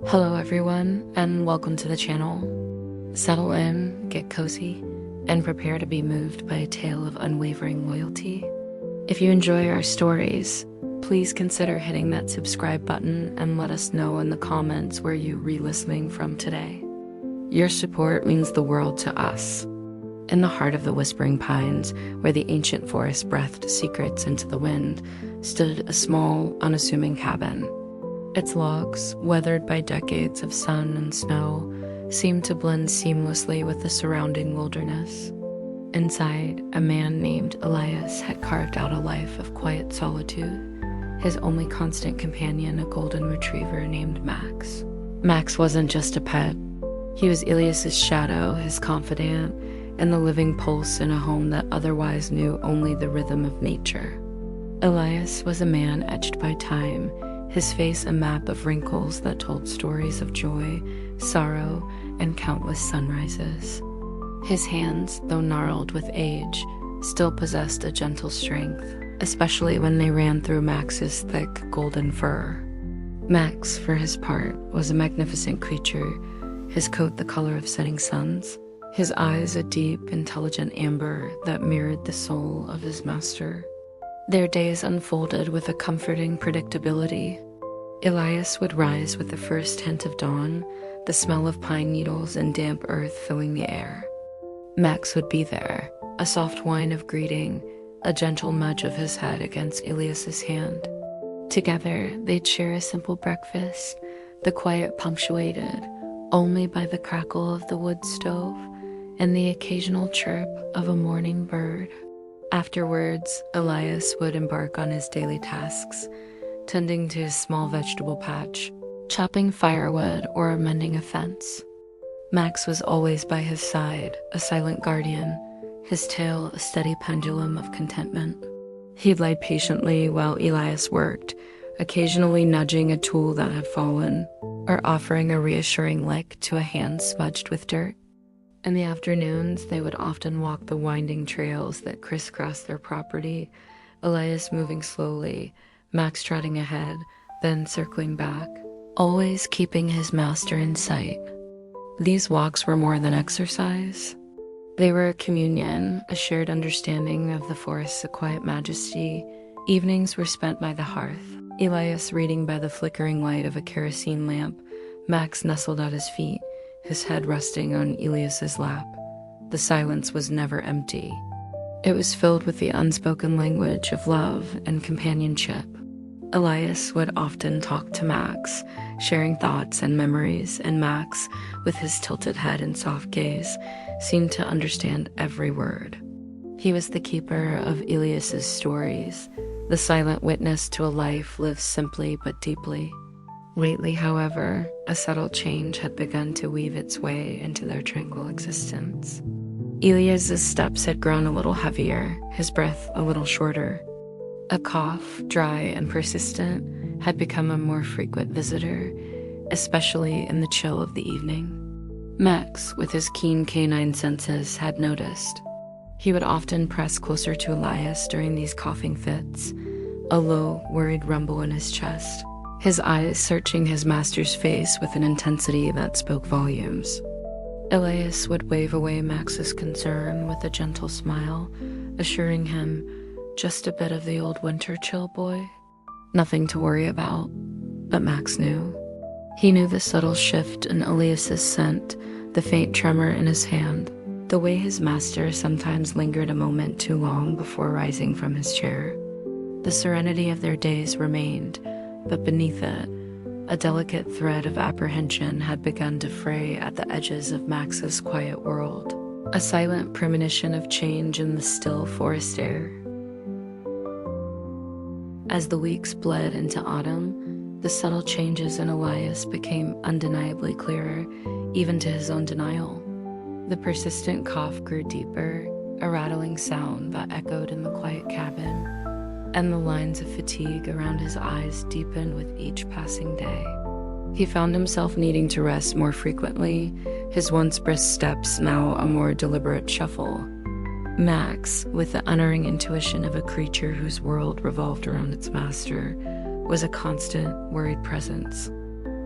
Hello everyone, and welcome to the channel. Settle in, get cozy, and prepare to be moved by a tale of unwavering loyalty. If you enjoy our stories, please consider hitting that subscribe button and let us know in the comments where you're re-listening from today. Your support means the world to us. In the heart of the whispering pines, where the ancient forest breathed secrets into the wind, stood a small, unassuming cabin. Its logs, weathered by decades of sun and snow, seemed to blend seamlessly with the surrounding wilderness. Inside, a man named Elias had carved out a life of quiet solitude, his only constant companion a golden retriever named Max. Max wasn't just a pet. He was Elias's shadow, his confidant, and the living pulse in a home that otherwise knew only the rhythm of nature. Elias was a man etched by time, his face a map of wrinkles that told stories of joy, sorrow, and countless sunrises. His hands, though gnarled with age, still possessed a gentle strength, especially when they ran through Max's thick golden fur. Max, for his part, was a magnificent creature, his coat the color of setting suns, his eyes a deep, intelligent amber that mirrored the soul of his master. Their days unfolded with a comforting predictability. Elias would rise with the first hint of dawn, the smell of pine needles and damp earth filling the air. Max would be there, a soft whine of greeting, a gentle nudge of his head against Elias's hand. Together, they'd share a simple breakfast, the quiet punctuated only by the crackle of the wood stove and the occasional chirp of a morning bird. Afterwards, Elias would embark on his daily tasks, tending to his small vegetable patch, chopping firewood, or mending a fence. Max was always by his side, a silent guardian, his tail a steady pendulum of contentment. He'd lie patiently while Elias worked, occasionally nudging a tool that had fallen, or offering a reassuring lick to a hand smudged with dirt. In the afternoons, they would often walk the winding trails that crisscrossed their property, Elias moving slowly, Max trotting ahead, then circling back, always keeping his master in sight. These walks were more than exercise. They were a communion, a shared understanding of the forest's quiet majesty. Evenings were spent by the hearth, Elias reading by the flickering light of a kerosene lamp, Max nestled at his feet, his head resting on Elias's lap. The silence was never empty. It was filled with the unspoken language of love and companionship. Elias would often talk to Max, sharing thoughts and memories, and Max, with his tilted head and soft gaze, seemed to understand every word. He was the keeper of Elias's stories, the silent witness to a life lived simply but deeply. Lately, however, a subtle change had begun to weave its way into their tranquil existence. Elias's steps had grown a little heavier, his breath a little shorter. A cough, dry and persistent, had become a more frequent visitor, especially in the chill of the evening. Max, with his keen canine senses, had noticed. He would often press closer to Elias during these coughing fits, a low, worried rumble in his chest, his eyes searching his master's face with an intensity that spoke volumes. Elias would wave away Max's concern with a gentle smile, assuring him, just a bit of the old winter chill, boy. Nothing to worry about, but Max knew. He knew the subtle shift in Elias's scent, the faint tremor in his hand, the way his master sometimes lingered a moment too long before rising from his chair. The serenity of their days remained, but beneath it, a delicate thread of apprehension had begun to fray at the edges of Max's quiet world, a silent premonition of change in the still forest air. As the weeks bled into autumn, the subtle changes in Elias became undeniably clearer, even to his own denial. The persistent cough grew deeper, a rattling sound that echoed in the quiet cabin, and the lines of fatigue around his eyes deepened with each passing day. He found himself needing to rest more frequently, his once brisk steps now a more deliberate shuffle. Max, with the unerring intuition of a creature whose world revolved around its master, was a constant, worried presence.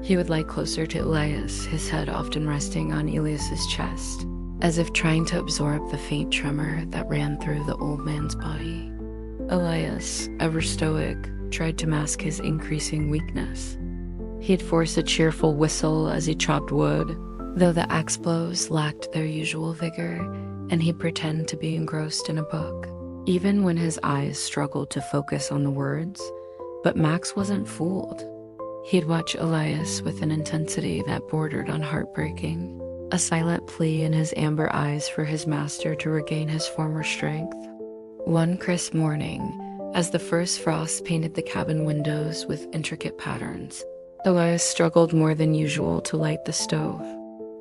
He would lie closer to Elias, his head often resting on Elias's chest, as if trying to absorb the faint tremor that ran through the old man's body. Elias, ever stoic, tried to mask his increasing weakness. He'd force a cheerful whistle as he chopped wood, though the axe blows lacked their usual vigor, and he'd pretend to be engrossed in a book, even when his eyes struggled to focus on the words. But Max wasn't fooled. He'd watch Elias with an intensity that bordered on heartbreaking, a silent plea in his amber eyes for his master to regain his former strength. One crisp morning, as the first frost painted the cabin windows with intricate patterns, Elias struggled more than usual to light the stove.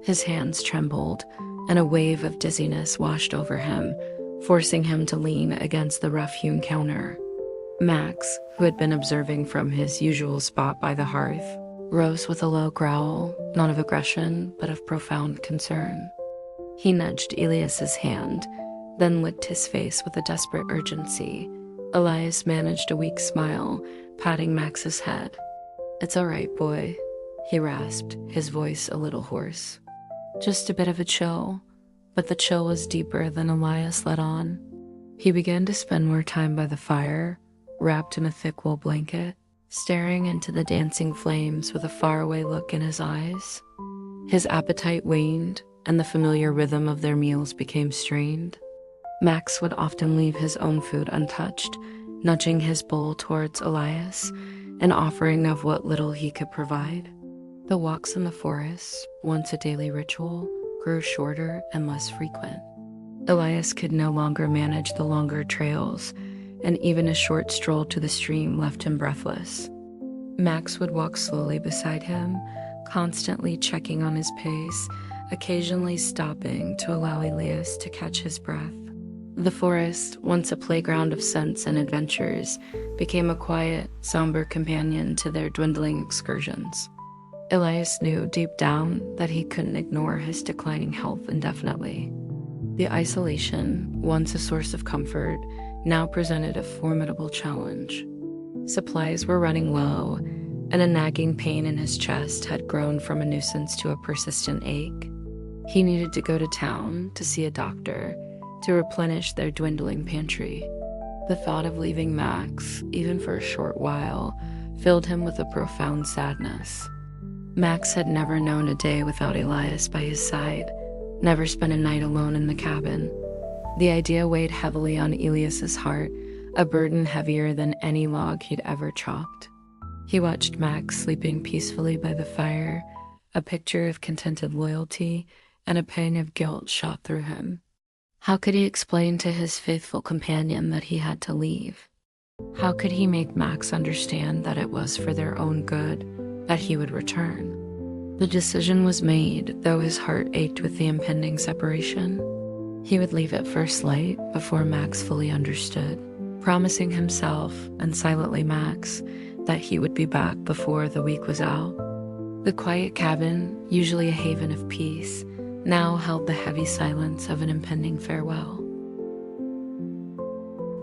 His hands trembled, and a wave of dizziness washed over him, forcing him to lean against the rough-hewn counter. Max, who had been observing from his usual spot by the hearth, rose with a low growl, not of aggression, but of profound concern. He nudged Elias's hand, then licked his face with a desperate urgency. Elias managed a weak smile, patting Max's head. "It's all right, boy," he rasped, his voice a little hoarse. Just a bit of a chill, but the chill was deeper than Elias let on. He began to spend more time by the fire, wrapped in a thick wool blanket, staring into the dancing flames with a faraway look in his eyes. His appetite waned, and the familiar rhythm of their meals became strained. Max would often leave his own food untouched, nudging his bowl towards Elias, an offering of what little he could provide. The walks in the forest, once a daily ritual, grew shorter and less frequent. Elias could no longer manage the longer trails, and even a short stroll to the stream left him breathless. Max would walk slowly beside him, constantly checking on his pace, occasionally stopping to allow Elias to catch his breath. The forest, once a playground of scents and adventures, became a quiet, somber companion to their dwindling excursions. Elias knew deep down that he couldn't ignore his declining health indefinitely. The isolation, once a source of comfort, now presented a formidable challenge. Supplies were running low, and a nagging pain in his chest had grown from a nuisance to a persistent ache. He needed to go to town to see a doctor to replenish their dwindling pantry. The thought of leaving Max, even for a short while, filled him with a profound sadness. Max had never known a day without Elias by his side, never spent a night alone in the cabin. The idea weighed heavily on Elias's heart, a burden heavier than any log he'd ever chopped. He watched Max sleeping peacefully by the fire, a picture of contented loyalty, and a pang of guilt shot through him. How could he explain to his faithful companion that he had to leave? How could he make Max understand that it was for their own good that he would return? The decision was made, though his heart ached with the impending separation. He would leave at first light before Max fully understood, promising himself, and silently Max, that he would be back before the week was out. The quiet cabin, usually a haven of peace, now held the heavy silence of an impending farewell.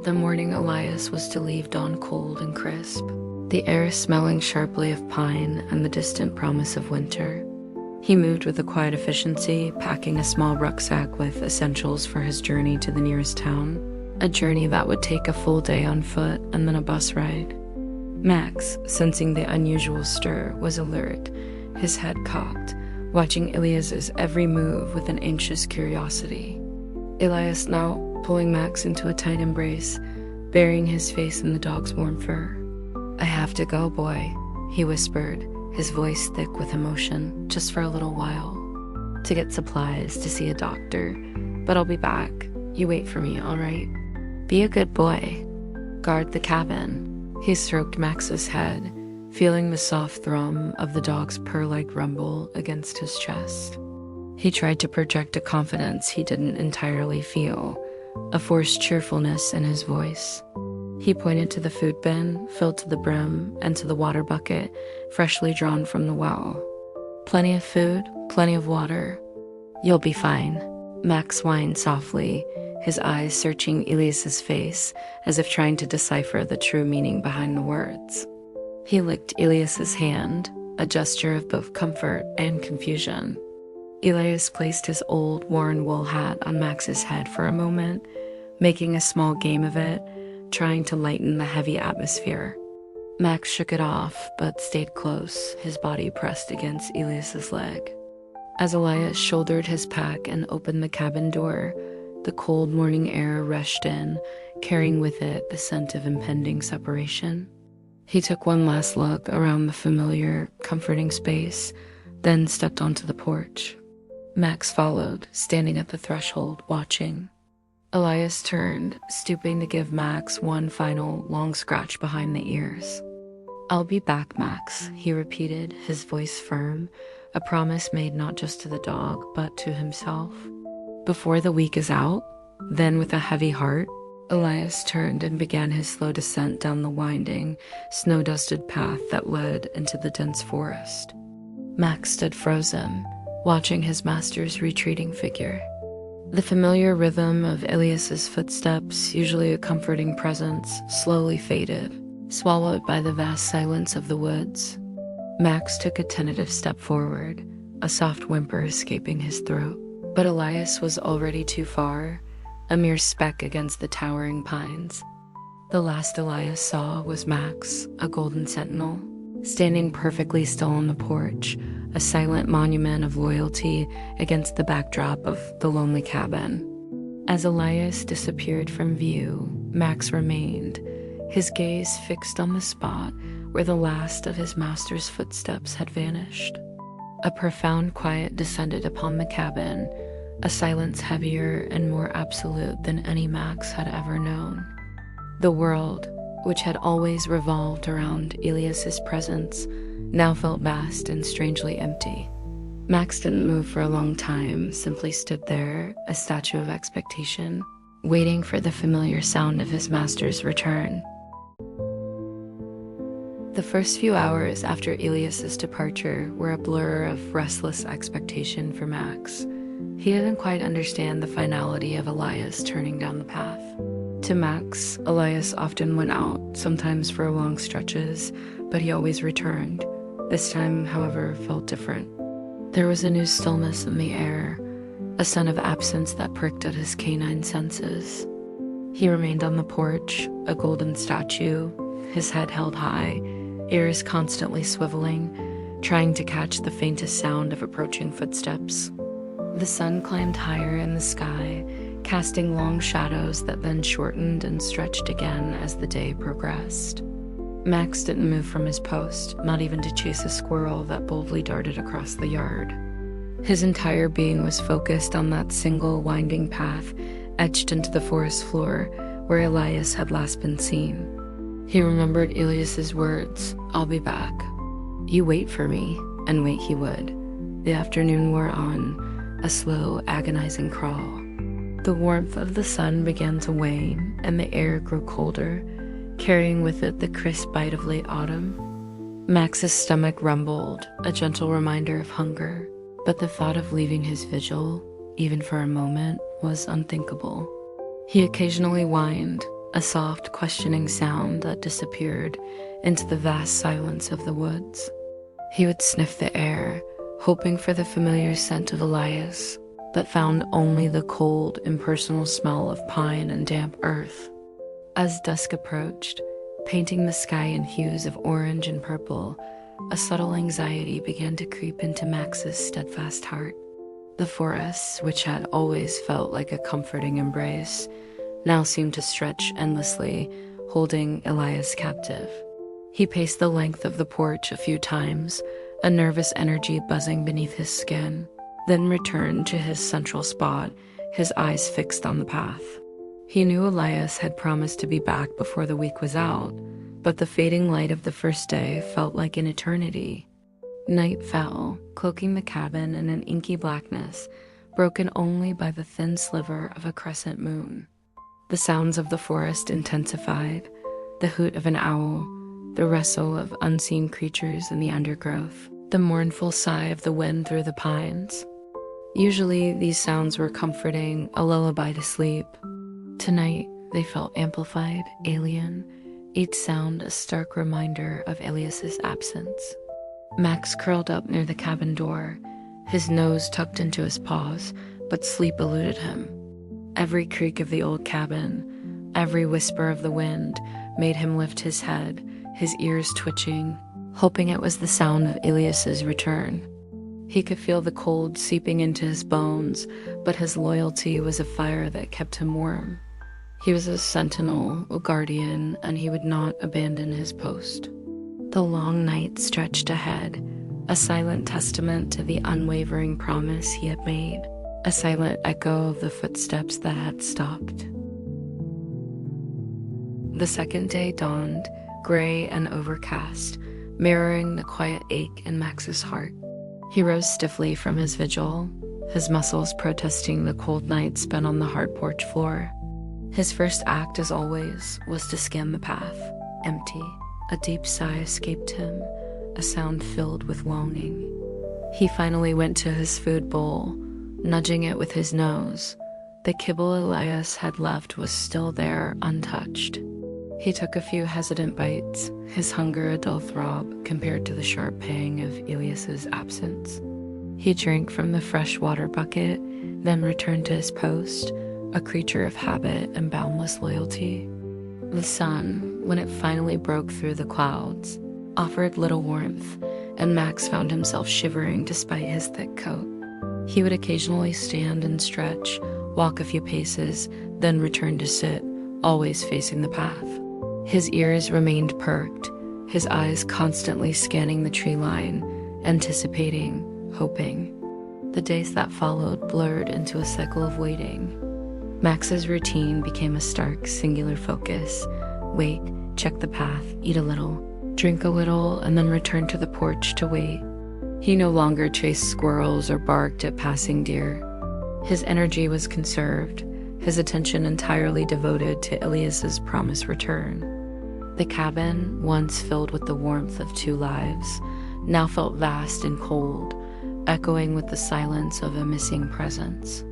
The morning Elias was to leave dawned cold and crisp, the air smelling sharply of pine and the distant promise of winter. He moved with a quiet efficiency, packing a small rucksack with essentials for his journey to the nearest town, a journey that would take a full day on foot and then a bus ride. Max, sensing the unusual stir, was alert, his head cocked, watching Elias's every move with an anxious curiosity. Elias now pulling Max into a tight embrace, burying his face in the dog's warm fur. "I have to go, boy," he whispered, his voice thick with emotion, "just for a little while. To get supplies, to see a doctor. But I'll be back. You wait for me, all right? Be a good boy. Guard the cabin." He stroked Max's head, feeling the soft thrum of the dog's purr-like rumble against his chest. He tried to project a confidence he didn't entirely feel, a forced cheerfulness in his voice. He pointed to the food bin, filled to the brim, and to the water bucket, freshly drawn from the well. "Plenty of food, plenty of water. You'll be fine." Max whined softly, his eyes searching Elias's face as if trying to decipher the true meaning behind the words. He licked Elias's hand, a gesture of both comfort and confusion. Elias placed his old worn wool hat on Max's head for a moment, making a small game of it, trying to lighten the heavy atmosphere. Max shook it off, but stayed close, his body pressed against Elias's leg. As Elias shouldered his pack and opened the cabin door, the cold morning air rushed in, carrying with it the scent of impending separation. He took one last look around the familiar, comforting space, then stepped onto the porch. Max followed, standing at the threshold, watching. Elias turned, stooping to give Max one final, long scratch behind the ears. "I'll be back, Max," he repeated, his voice firm, a promise made not just to the dog, but to himself. "Before the week is out?" Then, with a heavy heart, Elias turned and began his slow descent down the winding, snow-dusted path that led into the dense forest. Max stood frozen, watching his master's retreating figure. The familiar rhythm of Elias's footsteps, usually a comforting presence, slowly faded, swallowed by the vast silence of the woods. Max took a tentative step forward, a soft whimper escaping his throat. But Elias was already too far, a mere speck against the towering pines. The last Elias saw was Max, a golden sentinel, standing perfectly still on the porch, a silent monument of loyalty against the backdrop of the lonely cabin. As Elias disappeared from view, Max remained, his gaze fixed on the spot where the last of his master's footsteps had vanished. A profound quiet descended upon the cabin, a silence heavier and more absolute than any Max had ever known. The world, which had always revolved around Elias's presence, now felt vast and strangely empty. Max didn't move for a long time, simply stood there, a statue of expectation, waiting for the familiar sound of his master's return. The first few hours after Elias's departure were a blur of restless expectation for Max. He didn't quite understand the finality of Elias turning down the path. To Max, Elias often went out, sometimes for long stretches, but he always returned. This time, however, felt different. There was a new stillness in the air, a scent of absence that pricked at his canine senses. He remained on the porch, a golden statue, his head held high, ears constantly swiveling, trying to catch the faintest sound of approaching footsteps. The sun climbed higher in the sky, casting long shadows that then shortened and stretched again as the day progressed. Max didn't move from his post, not even to chase a squirrel that boldly darted across the yard. His entire being was focused on that single winding path etched into the forest floor where Elias had last been seen. He remembered Elias's words, "I'll be back." "You wait for me," and wait he would. The afternoon wore on, a slow, agonizing crawl. The warmth of the sun began to wane, and the air grew colder, carrying with it the crisp bite of late autumn. Max's stomach rumbled, a gentle reminder of hunger, but the thought of leaving his vigil, even for a moment, was unthinkable. He occasionally whined, a soft, questioning sound that disappeared into the vast silence of the woods. He would sniff the air, hoping for the familiar scent of Elias, but found only the cold, impersonal smell of pine and damp earth. As dusk approached, painting the sky in hues of orange and purple, a subtle anxiety began to creep into Max's steadfast heart. The forests, which had always felt like a comforting embrace, now seemed to stretch endlessly, holding Elias captive. He paced the length of the porch a few times, a nervous energy buzzing beneath his skin, then returned to his central spot, his eyes fixed on the path. He knew Elias had promised to be back before the week was out, but the fading light of the first day felt like an eternity. Night fell, cloaking the cabin in an inky blackness, broken only by the thin sliver of a crescent moon. The sounds of the forest intensified, the hoot of an owl, the rustle of unseen creatures in the undergrowth, the mournful sigh of the wind through the pines. Usually, these sounds were comforting, a lullaby to sleep. Tonight, they felt amplified, alien, each sound a stark reminder of Elias's absence. Max curled up near the cabin door, his nose tucked into his paws, but sleep eluded him. Every creak of the old cabin, every whisper of the wind made him lift his head, his ears twitching, hoping it was the sound of Elias's return. He could feel the cold seeping into his bones, but his loyalty was a fire that kept him warm. He was a sentinel, a guardian, and he would not abandon his post. The long night stretched ahead, a silent testament to the unwavering promise he had made, a silent echo of the footsteps that had stopped. The second day dawned, gray and overcast, mirroring the quiet ache in Max's heart. He rose stiffly from his vigil, his muscles protesting the cold night spent on the hard porch floor. His first act, as always, was to scan the path, empty. A deep sigh escaped him, a sound filled with longing. He finally went to his food bowl, nudging it with his nose. The kibble Elias had left was still there, untouched. He took a few hesitant bites, his hunger a dull throb compared to the sharp pang of Elias's absence. He drank from the fresh water bucket, then returned to his post, a creature of habit and boundless loyalty. The sun, when it finally broke through the clouds, offered little warmth, and Max found himself shivering despite his thick coat. He would occasionally stand and stretch, walk a few paces, then return to sit, always facing the path. His ears remained perked, his eyes constantly scanning the tree line, anticipating, hoping. The days that followed blurred into a cycle of waiting. Max's routine became a stark, singular focus. Wait, check the path, eat a little, drink a little, and then return to the porch to wait. He no longer chased squirrels or barked at passing deer. His energy was conserved, his attention entirely devoted to Elias's promised return. The cabin, once filled with the warmth of two lives, now felt vast and cold, echoing with the silence of a missing presence.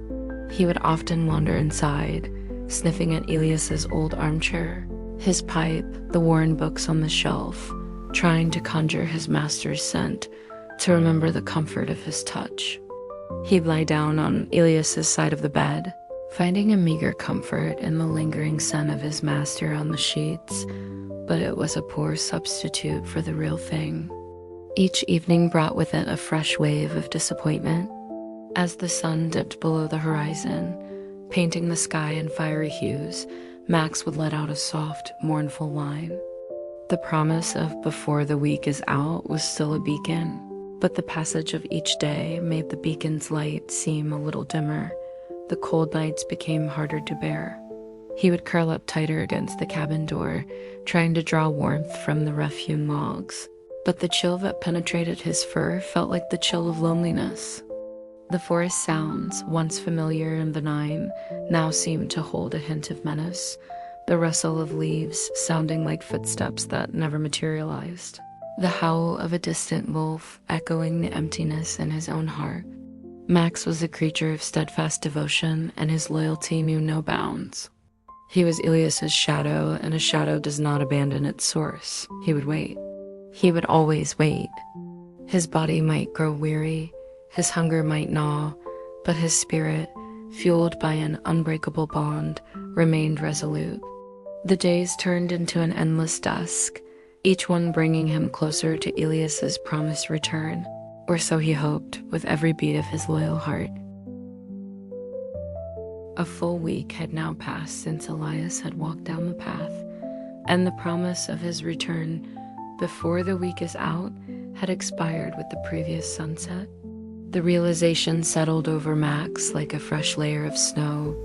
He would often wander inside, sniffing at Elias's old armchair, his pipe, the worn books on the shelf, trying to conjure his master's scent, to remember the comfort of his touch. He'd lie down on Elias's side of the bed, finding a meager comfort in the lingering scent of his master on the sheets, but it was a poor substitute for the real thing. Each evening brought with it a fresh wave of disappointment. As the sun dipped below the horizon, painting the sky in fiery hues, Max would let out a soft, mournful whine. The promise of before the week is out was still a beacon, but the passage of each day made the beacon's light seem a little dimmer. The cold nights became harder to bear. He would curl up tighter against the cabin door, trying to draw warmth from the rough-hewn logs. But the chill that penetrated his fur felt like the chill of loneliness. The forest sounds, once familiar and benign, now seemed to hold a hint of menace, the rustle of leaves sounding like footsteps that never materialized, the howl of a distant wolf echoing the emptiness in his own heart. Max was a creature of steadfast devotion, and his loyalty knew no bounds. He was Elias's shadow, and a shadow does not abandon its source. He would wait. He would always wait. His body might grow weary, his hunger might gnaw, but his spirit, fueled by an unbreakable bond, remained resolute. The days turned into an endless dusk, each one bringing him closer to Elias's promised return, or so he hoped with every beat of his loyal heart. A full week had now passed since Elias had walked down the path, and the promise of his return before the week is out had expired with the previous sunset. The realization settled over Max like a fresh layer of snow,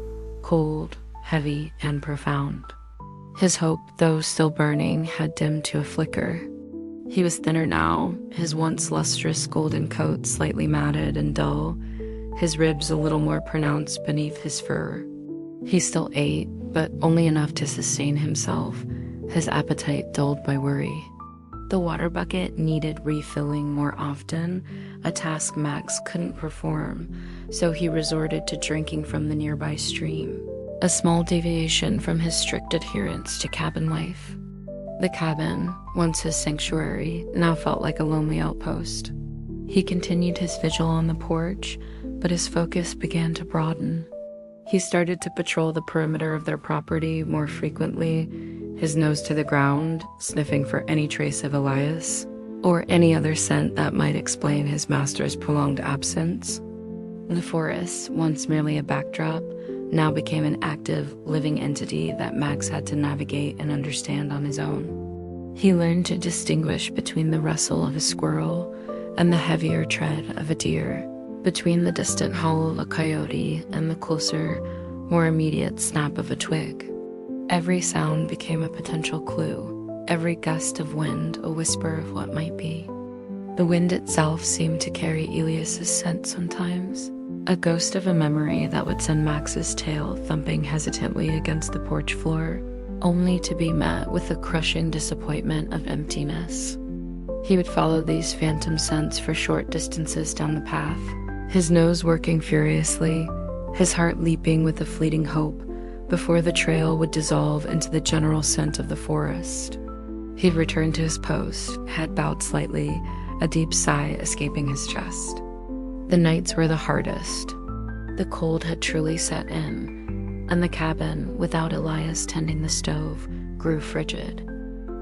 cold, heavy, and profound. His hope, though still burning, had dimmed to a flicker. He was thinner now, his once lustrous golden coat slightly matted and dull, his ribs a little more pronounced beneath his fur. He still ate, but only enough to sustain himself, his appetite dulled by worry. The water bucket needed refilling more often, a task Max couldn't perform, so he resorted to drinking from the nearby stream, a small deviation from his strict adherence to cabin life. The cabin, once his sanctuary, now felt like a lonely outpost. He continued his vigil on the porch, but his focus began to broaden. He started to patrol the perimeter of their property more frequently, his nose to the ground, sniffing for any trace of Elias, or any other scent that might explain his master's prolonged absence. The forest, once merely a backdrop, now became an active, living entity that Max had to navigate and understand on his own. He learned to distinguish between the rustle of a squirrel and the heavier tread of a deer, between the distant howl of a coyote and the closer, more immediate snap of a twig. Every sound became a potential clue, every gust of wind a whisper of what might be. The wind itself seemed to carry Elias's scent sometimes, a ghost of a memory that would send Max's tail thumping hesitantly against the porch floor, only to be met with the crushing disappointment of emptiness. He would follow these phantom scents for short distances down the path, his nose working furiously, his heart leaping with a fleeting hope before the trail would dissolve into the general scent of the forest. He'd return to his post, head bowed slightly, a deep sigh escaping his chest. The nights were the hardest. The cold had truly set in, and the cabin, without Elias tending the stove, grew frigid.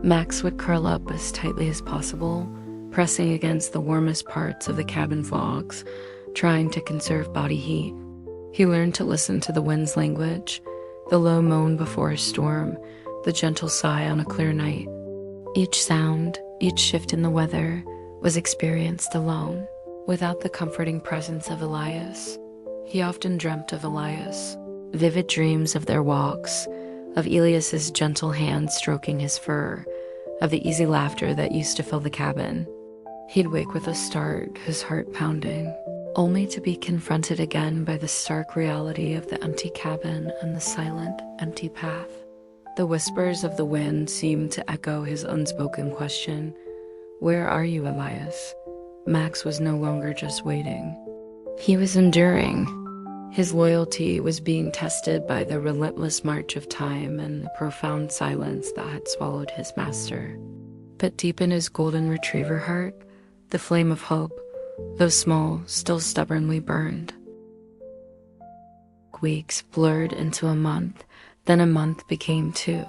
Max would curl up as tightly as possible, pressing against the warmest parts of the cabin's logs, trying to conserve body heat. He learned to listen to the wind's language, the low moan before a storm, the gentle sigh on a clear night. Each sound, each shift in the weather, was experienced alone, without the comforting presence of Elias. He often dreamt of Elias, vivid dreams of their walks, of Elias's gentle hand stroking his fur, of the easy laughter that used to fill the cabin. He'd wake with a start, his heart pounding, only to be confronted again by the stark reality of the empty cabin and the silent, empty path. The whispers of the wind seemed to echo his unspoken question, "Where are you, Elias?" Max was no longer just waiting. He was enduring. His loyalty was being tested by the relentless march of time and the profound silence that had swallowed his master. But deep in his golden retriever heart, the flame of hope, though small, still stubbornly burned. Weeks blurred into a month, then a month became 2.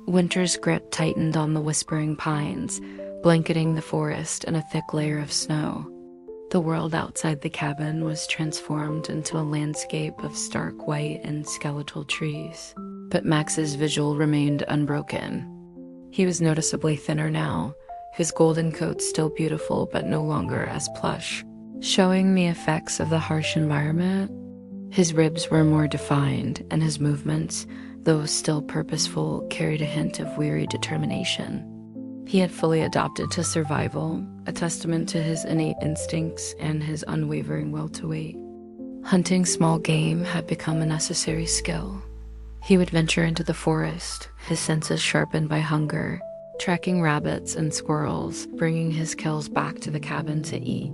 Winter's grip tightened on the whispering pines, blanketing the forest in a thick layer of snow. The world outside the cabin was transformed into a landscape of stark white and skeletal trees. But Max's vigil remained unbroken. He was noticeably thinner now, his golden coat still beautiful but no longer as plush, showing the effects of the harsh environment. His ribs were more defined, and his movements, though still purposeful, carried a hint of weary determination. He had fully adapted to survival, a testament to his innate instincts and his unwavering will to wait. Hunting small game had become a necessary skill. He would venture into the forest, his senses sharpened by hunger, tracking rabbits and squirrels, bringing his kills back to the cabin to eat.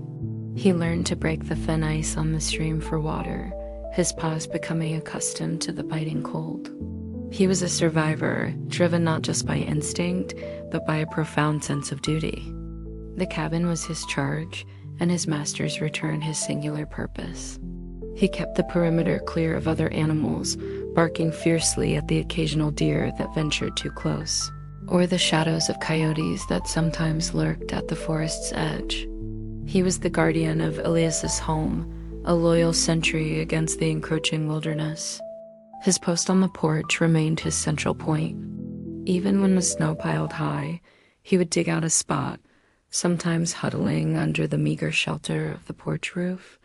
He learned to break the thin ice on the stream for water, his paws becoming accustomed to the biting cold. He was a survivor, driven not just by instinct, but by a profound sense of duty. The cabin was his charge, and his master's return his singular purpose. He kept the perimeter clear of other animals, barking fiercely at the occasional deer that ventured too close, or the shadows of coyotes that sometimes lurked at the forest's edge. He was the guardian of Elias's home, a loyal sentry against the encroaching wilderness. His post on the porch remained his central point. Even when the snow piled high, he would dig out a spot, sometimes huddling under the meager shelter of the porch roof,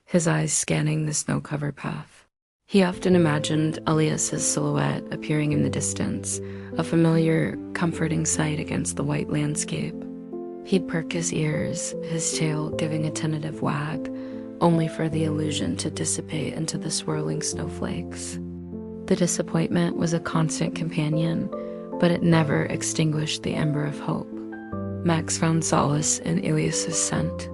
his eyes scanning the snow-covered path. He often imagined Elias's silhouette appearing in the distance, a familiar, comforting sight against the white landscape. He'd perk his ears, his tail giving a tentative wag, only for the illusion to dissipate into the swirling snowflakes. The disappointment was a constant companion, but it never extinguished the ember of hope. Max found solace in Elias's scent.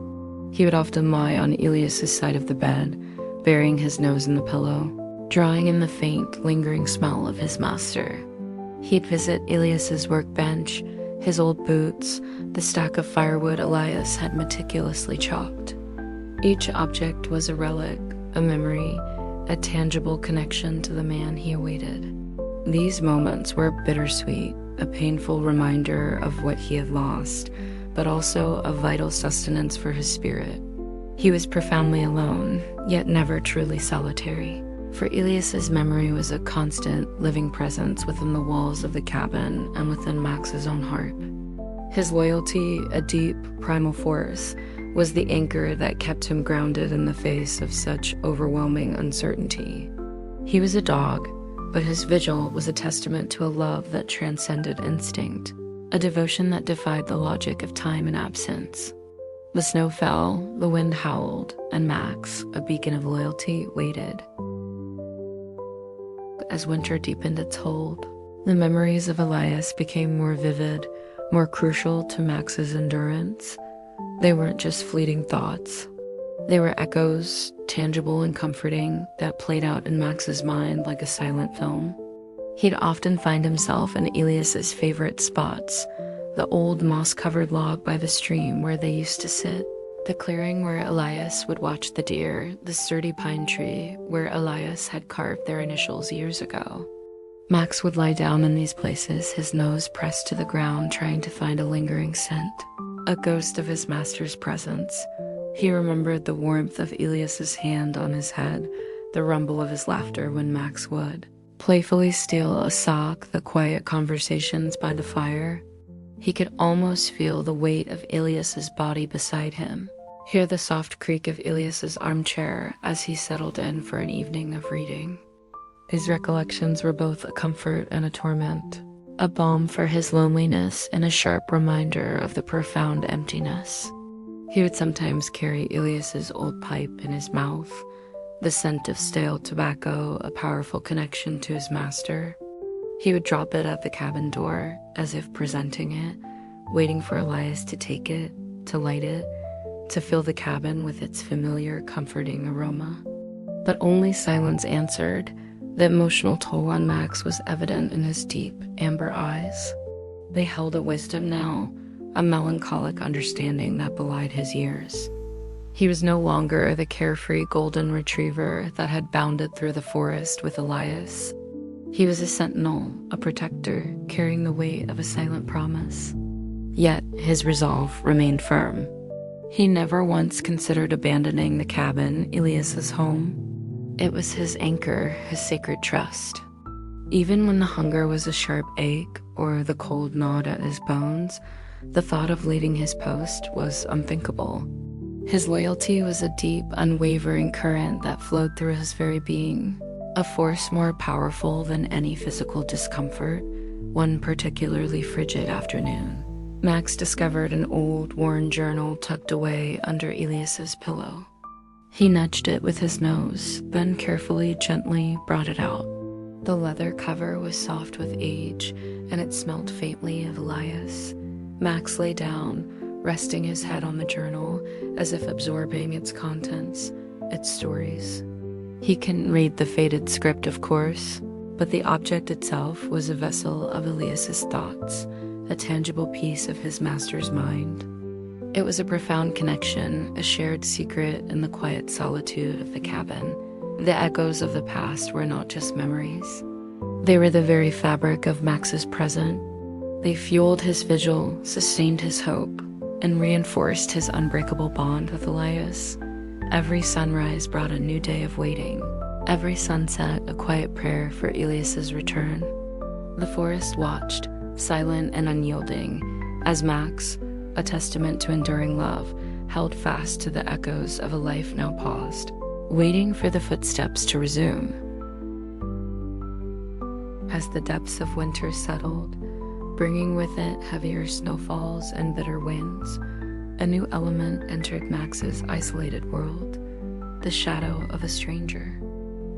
He would often lie on Elias's side of the bed, burying his nose in the pillow, drawing in the faint, lingering smell of his master. He'd visit Elias's workbench, his old boots, the stack of firewood Elias had meticulously chopped. Each object was a relic, a memory, a tangible connection to the man he awaited. These moments were bittersweet, a painful reminder of what he had lost, but also a vital sustenance for his spirit. He was profoundly alone, yet never truly solitary, for Elias's memory was a constant, living presence within the walls of the cabin and within Max's own heart. His loyalty, a deep, primal force, was the anchor that kept him grounded in the face of such overwhelming uncertainty. He was a dog, but his vigil was a testament to a love that transcended instinct, a devotion that defied the logic of time and absence. The snow fell, the wind howled, and Max, a beacon of loyalty, waited. As winter deepened its hold, the memories of Elias became more vivid, more crucial to Max's endurance. They weren't just fleeting thoughts. They were echoes, tangible and comforting, that played out in Max's mind like a silent film. He'd often find himself in Elias's favorite spots, the old moss-covered log by the stream where they used to sit, the clearing where Elias would watch the deer, the sturdy pine tree where Elias had carved their initials years ago. Max would lie down in these places, his nose pressed to the ground, trying to find a lingering scent, a ghost of his master's presence. He remembered the warmth of Elias's hand on his head, the rumble of his laughter when Max would playfully steal a sock, the quiet conversations by the fire. He could almost feel the weight of Elias's body beside him, hear the soft creak of Elias's armchair as he settled in for an evening of reading. His recollections were both a comfort and a torment, a balm for his loneliness and a sharp reminder of the profound emptiness. He would sometimes carry Elias's old pipe in his mouth, the scent of stale tobacco, a powerful connection to his master. He would drop it at the cabin door, as if presenting it, waiting for Elias to take it, to light it, to fill the cabin with its familiar, comforting aroma. But only silence answered. The emotional toll on Max was evident in his deep, amber eyes. They held a wisdom now, a melancholic understanding that belied his years. He was no longer the carefree golden retriever that had bounded through the forest with Elias. He was a sentinel, a protector, carrying the weight of a silent promise. Yet his resolve remained firm. He never once considered abandoning the cabin, Elias's home. It was his anchor, his sacred trust. Even when the hunger was a sharp ache or the cold gnawed at his bones, the thought of leaving his post was unthinkable. His loyalty was a deep, unwavering current that flowed through his very being, a force more powerful than any physical discomfort. One particularly frigid afternoon, Max discovered an old, worn journal tucked away under Elias's pillow. He nudged it with his nose, then carefully, gently brought it out. The leather cover was soft with age, and it smelled faintly of Elias. Max lay down, resting his head on the journal, as if absorbing its contents, its stories. He couldn't read the faded script, of course, but the object itself was a vessel of Elias's thoughts, a tangible piece of his master's mind. It was a profound connection, a shared secret in the quiet solitude of the cabin. The echoes of the past were not just memories. They were the very fabric of Max's present. They fueled his vigil, sustained his hope, and reinforced his unbreakable bond with Elias. Every sunrise brought a new day of waiting. Every sunset a quiet prayer for Elias's return. The forest watched, silent and unyielding, as Max, a testament to enduring love, held fast to the echoes of a life now paused, waiting for the footsteps to resume. As the depths of winter settled, bringing with it heavier snowfalls and bitter winds, a new element entered Max's isolated world, the shadow of a stranger.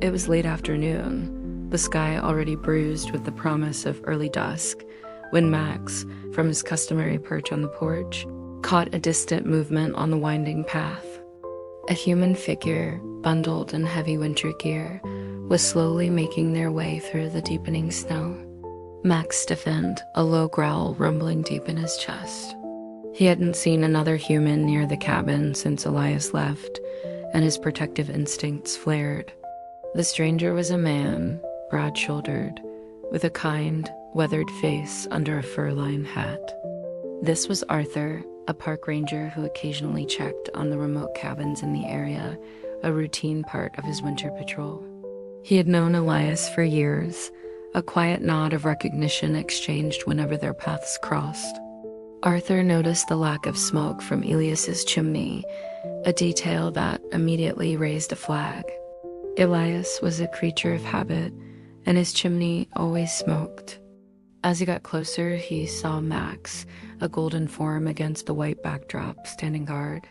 It was late afternoon, the sky already bruised with the promise of early dusk, when Max, from his customary perch on the porch, caught a distant movement on the winding path. A human figure, bundled in heavy winter gear, was slowly making their way through the deepening snow. Max stiffened, a low growl rumbling deep in his chest. He hadn't seen another human near the cabin since Elias left, and his protective instincts flared. The stranger was a man, broad-shouldered, with a kind, weathered face under a fur-lined hat. This was Arthur, a park ranger who occasionally checked on the remote cabins in the area, a routine part of his winter patrol. He had known Elias for years, a quiet nod of recognition exchanged whenever their paths crossed. Arthur noticed the lack of smoke from Elias's chimney, a detail that immediately raised a flag. Elias was a creature of habit, and his chimney always smoked. As he got closer, he saw Max, a golden form against the white backdrop, standing guard.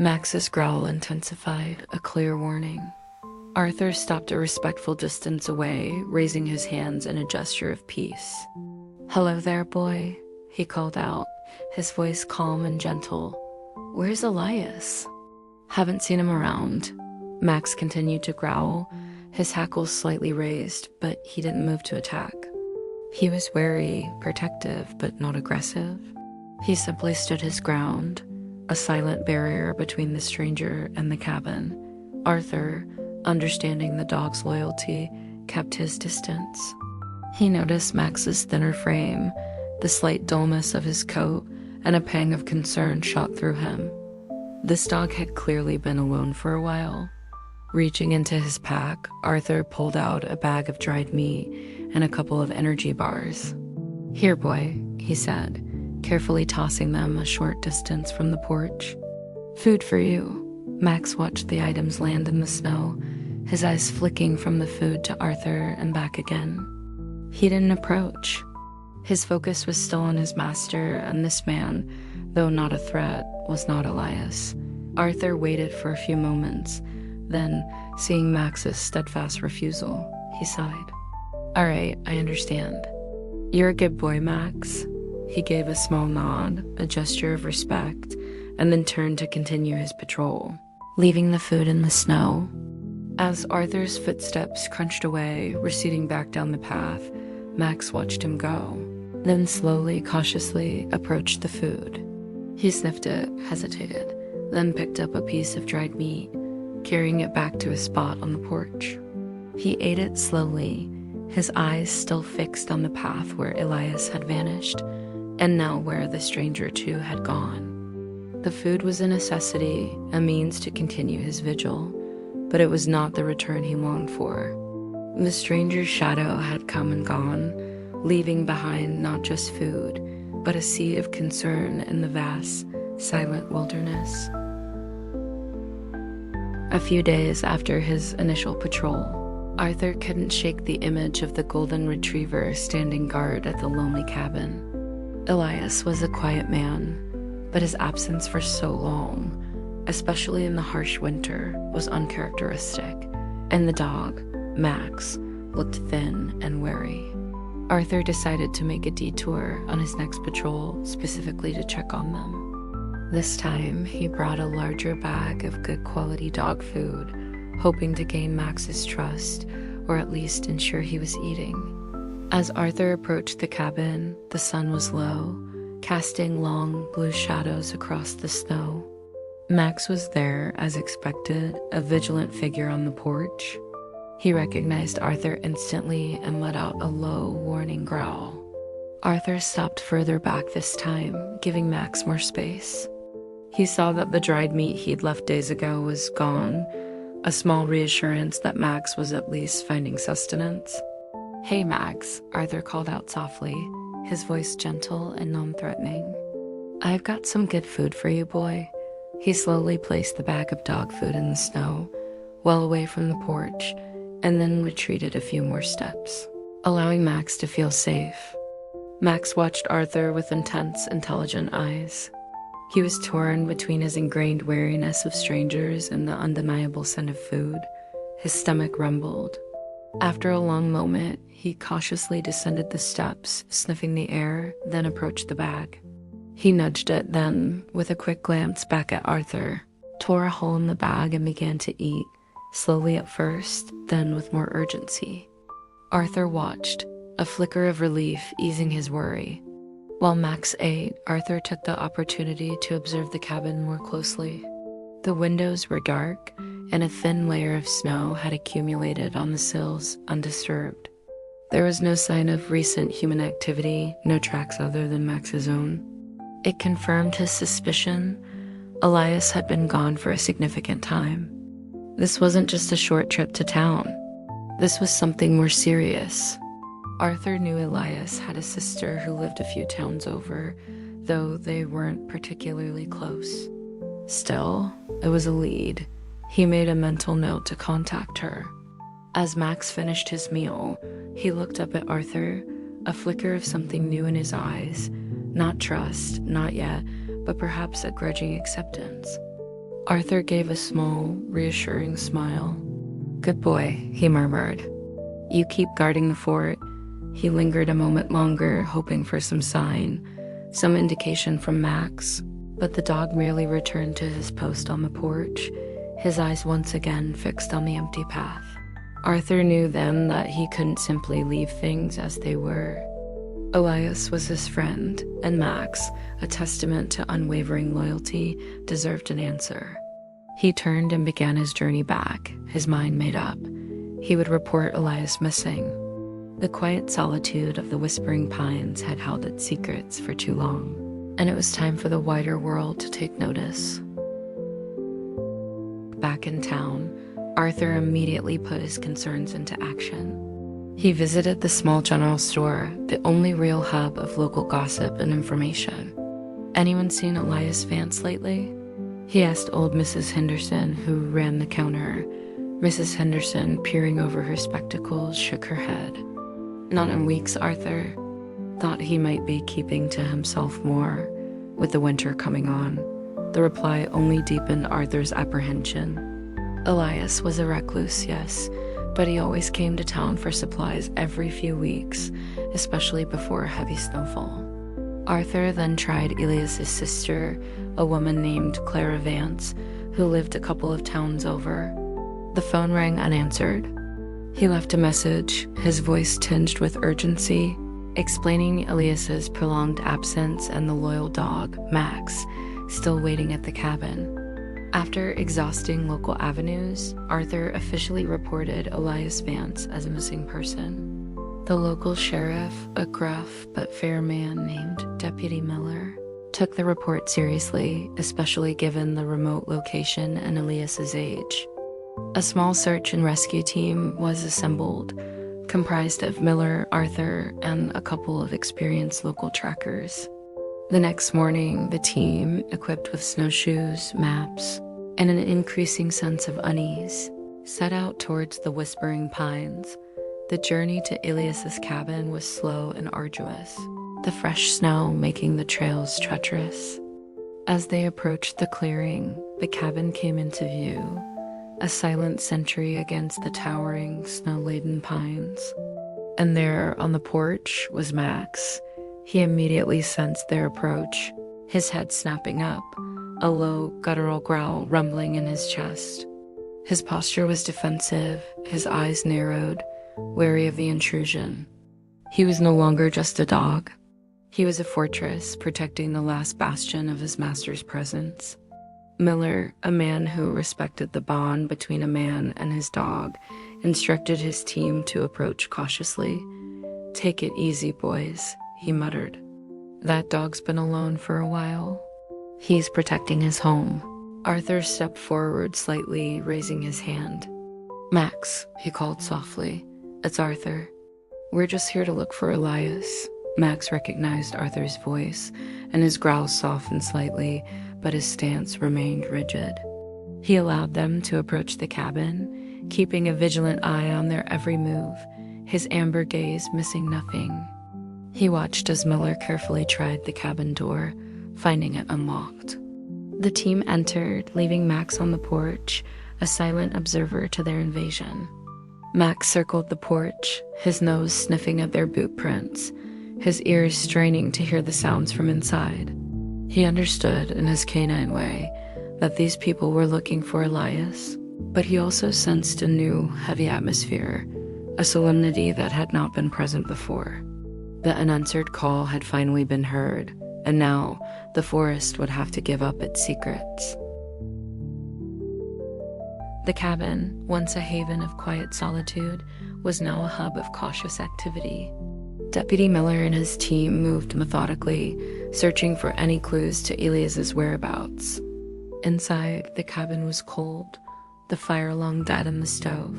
Max's growl intensified, a clear warning. Arthur stopped a respectful distance away, raising his hands in a gesture of peace. "Hello there, boy," he called out, his voice calm and gentle. "Where's Elias?" "Haven't seen him around." Max continued to growl, his hackles slightly raised, but he didn't move to attack. He was wary, protective, but not aggressive. He simply stood his ground, a silent barrier between the stranger and the cabin. Arthur, understanding the dog's loyalty, kept his distance. He noticed Max's thinner frame, the slight dullness of his coat, and a pang of concern shot through him. This dog had clearly been alone for a while. Reaching into his pack, Arthur pulled out a bag of dried meat and a couple of energy bars. "Here, boy," he said, carefully tossing them a short distance from the porch. "Food for you." Max watched the items land in the snow, his eyes flicking from the food to Arthur and back again. He didn't approach. His focus was still on his master, and this man, though not a threat, was not Elias. Arthur waited for a few moments, then, seeing Max's steadfast refusal, he sighed. "All right, I understand. You're a good boy, Max." He gave a small nod, a gesture of respect, and then turned to continue his patrol, leaving the food in the snow. As Arthur's footsteps crunched away, receding back down the path, Max watched him go, then slowly, cautiously approached the food. He sniffed it, hesitated, then picked up a piece of dried meat, carrying it back to his spot on the porch. He ate it slowly, his eyes still fixed on the path where Elias had vanished, and now where the stranger too had gone. The food was a necessity, a means to continue his vigil, but it was not the return he longed for. The stranger's shadow had come and gone, leaving behind not just food, but a sea of concern in the vast, silent wilderness. A few days after his initial patrol, Arthur couldn't shake the image of the golden retriever standing guard at the lonely cabin. Elias was a quiet man, but his absence for so long, especially in the harsh winter, was uncharacteristic, and the dog, Max, looked thin and wary. Arthur decided to make a detour on his next patrol specifically to check on them. This time, he brought a larger bag of good quality dog food, hoping to gain Max's trust, or at least ensure he was eating. As Arthur approached the cabin, the sun was low, casting long blue shadows across the snow. Max was there, as expected, a vigilant figure on the porch. He recognized Arthur instantly and let out a low, warning growl. Arthur stopped further back this time, giving Max more space. He saw that the dried meat he'd left days ago was gone, a small reassurance that Max was at least finding sustenance. "Hey, Max," Arthur called out softly, his voice gentle and non-threatening. "I've got some good food for you, boy." He slowly placed the bag of dog food in the snow, well away from the porch, and then retreated a few more steps, allowing Max to feel safe. Max watched Arthur with intense, intelligent eyes. He was torn between his ingrained wariness of strangers and the undeniable scent of food. His stomach rumbled. After a long moment, he cautiously descended the steps, sniffing the air, then approached the bag. He nudged it, then, with a quick glance back at Arthur, tore a hole in the bag and began to eat, slowly at first, then with more urgency. Arthur watched, a flicker of relief easing his worry. While Max ate, Arthur took the opportunity to observe the cabin more closely. The windows were dark, and a thin layer of snow had accumulated on the sills undisturbed. There was no sign of recent human activity, no tracks other than Max's own. It confirmed his suspicion. Elias had been gone for a significant time. This wasn't just a short trip to town. This was something more serious. Arthur knew Elias had a sister who lived a few towns over, though they weren't particularly close. Still, it was a lead. He made a mental note to contact her. As Max finished his meal, he looked up at Arthur, a flicker of something new in his eyes. Not trust, not yet, but perhaps a grudging acceptance. Arthur gave a small, reassuring smile. "Good boy," he murmured. "You keep guarding the fort." He lingered a moment longer, hoping for some sign, some indication from Max, but the dog merely returned to his post on the porch, his eyes once again fixed on the empty path. Arthur knew then that he couldn't simply leave things as they were. Elias was his friend, and Max, a testament to unwavering loyalty, deserved an answer. He turned and began his journey back, his mind made up. He would report Elias missing. The quiet solitude of the whispering pines had held its secrets for too long, and it was time for the wider world to take notice. Back in town, Arthur immediately put his concerns into action. He visited the small general store, the only real hub of local gossip and information. "Anyone seen Elias Vance lately?" he asked old Mrs. Henderson, who ran the counter. Mrs. Henderson, peering over her spectacles, shook her head. "Not in weeks, Arthur." Thought he might be keeping to himself more, with the winter coming on. The reply only deepened Arthur's apprehension. Elias was a recluse, yes, but he always came to town for supplies every few weeks, especially before a heavy snowfall. Arthur then tried Elias's sister, a woman named Clara Vance, who lived a couple of towns over. The phone rang unanswered. He left a message, his voice tinged with urgency, explaining Elias's prolonged absence and the loyal dog, Max, still waiting at the cabin. After exhausting local avenues, Arthur officially reported Elias Vance as a missing person. The local sheriff, a gruff but fair man named Deputy Miller, took the report seriously, especially given the remote location and Elias's age. A small search and rescue team was assembled, comprised of Miller, Arthur, and a couple of experienced local trackers. The next morning, the team, equipped with snowshoes, maps, and an increasing sense of unease, set out towards the Whispering Pines. The journey to Elias's cabin was slow and arduous, the fresh snow making the trails treacherous. As they approached the clearing, the cabin came into view, a silent sentry against the towering, snow-laden pines. And there, on the porch, was Max. He immediately sensed their approach, his head snapping up, a low, guttural growl rumbling in his chest. His posture was defensive, his eyes narrowed, wary of the intrusion. He was no longer just a dog. He was a fortress, protecting the last bastion of his master's presence. Miller, a man who respected the bond between a man and his dog, instructed his team to approach cautiously. "Take it easy, boys," he muttered. "That dog's been alone for a while. He's protecting his home." Arthur stepped forward slightly, raising his hand. "Max," he called softly. "It's Arthur. We're just here to look for Elias." Max recognized Arthur's voice, and his growl softened slightly, but his stance remained rigid. He allowed them to approach the cabin, keeping a vigilant eye on their every move, his amber gaze missing nothing. He watched as Miller carefully tried the cabin door, finding it unlocked. The team entered, leaving Max on the porch, a silent observer to their invasion. Max circled the porch, his nose sniffing at their boot prints, his ears straining to hear the sounds from inside. He understood, in his canine way, that these people were looking for Elias, but he also sensed a new, heavy atmosphere, a solemnity that had not been present before. The unanswered call had finally been heard, and now the forest would have to give up its secrets. The cabin, once a haven of quiet solitude, was now a hub of cautious activity. Deputy Miller and his team moved methodically, searching for any clues to Elias's whereabouts. Inside, the cabin was cold, the fire long dead in the stove.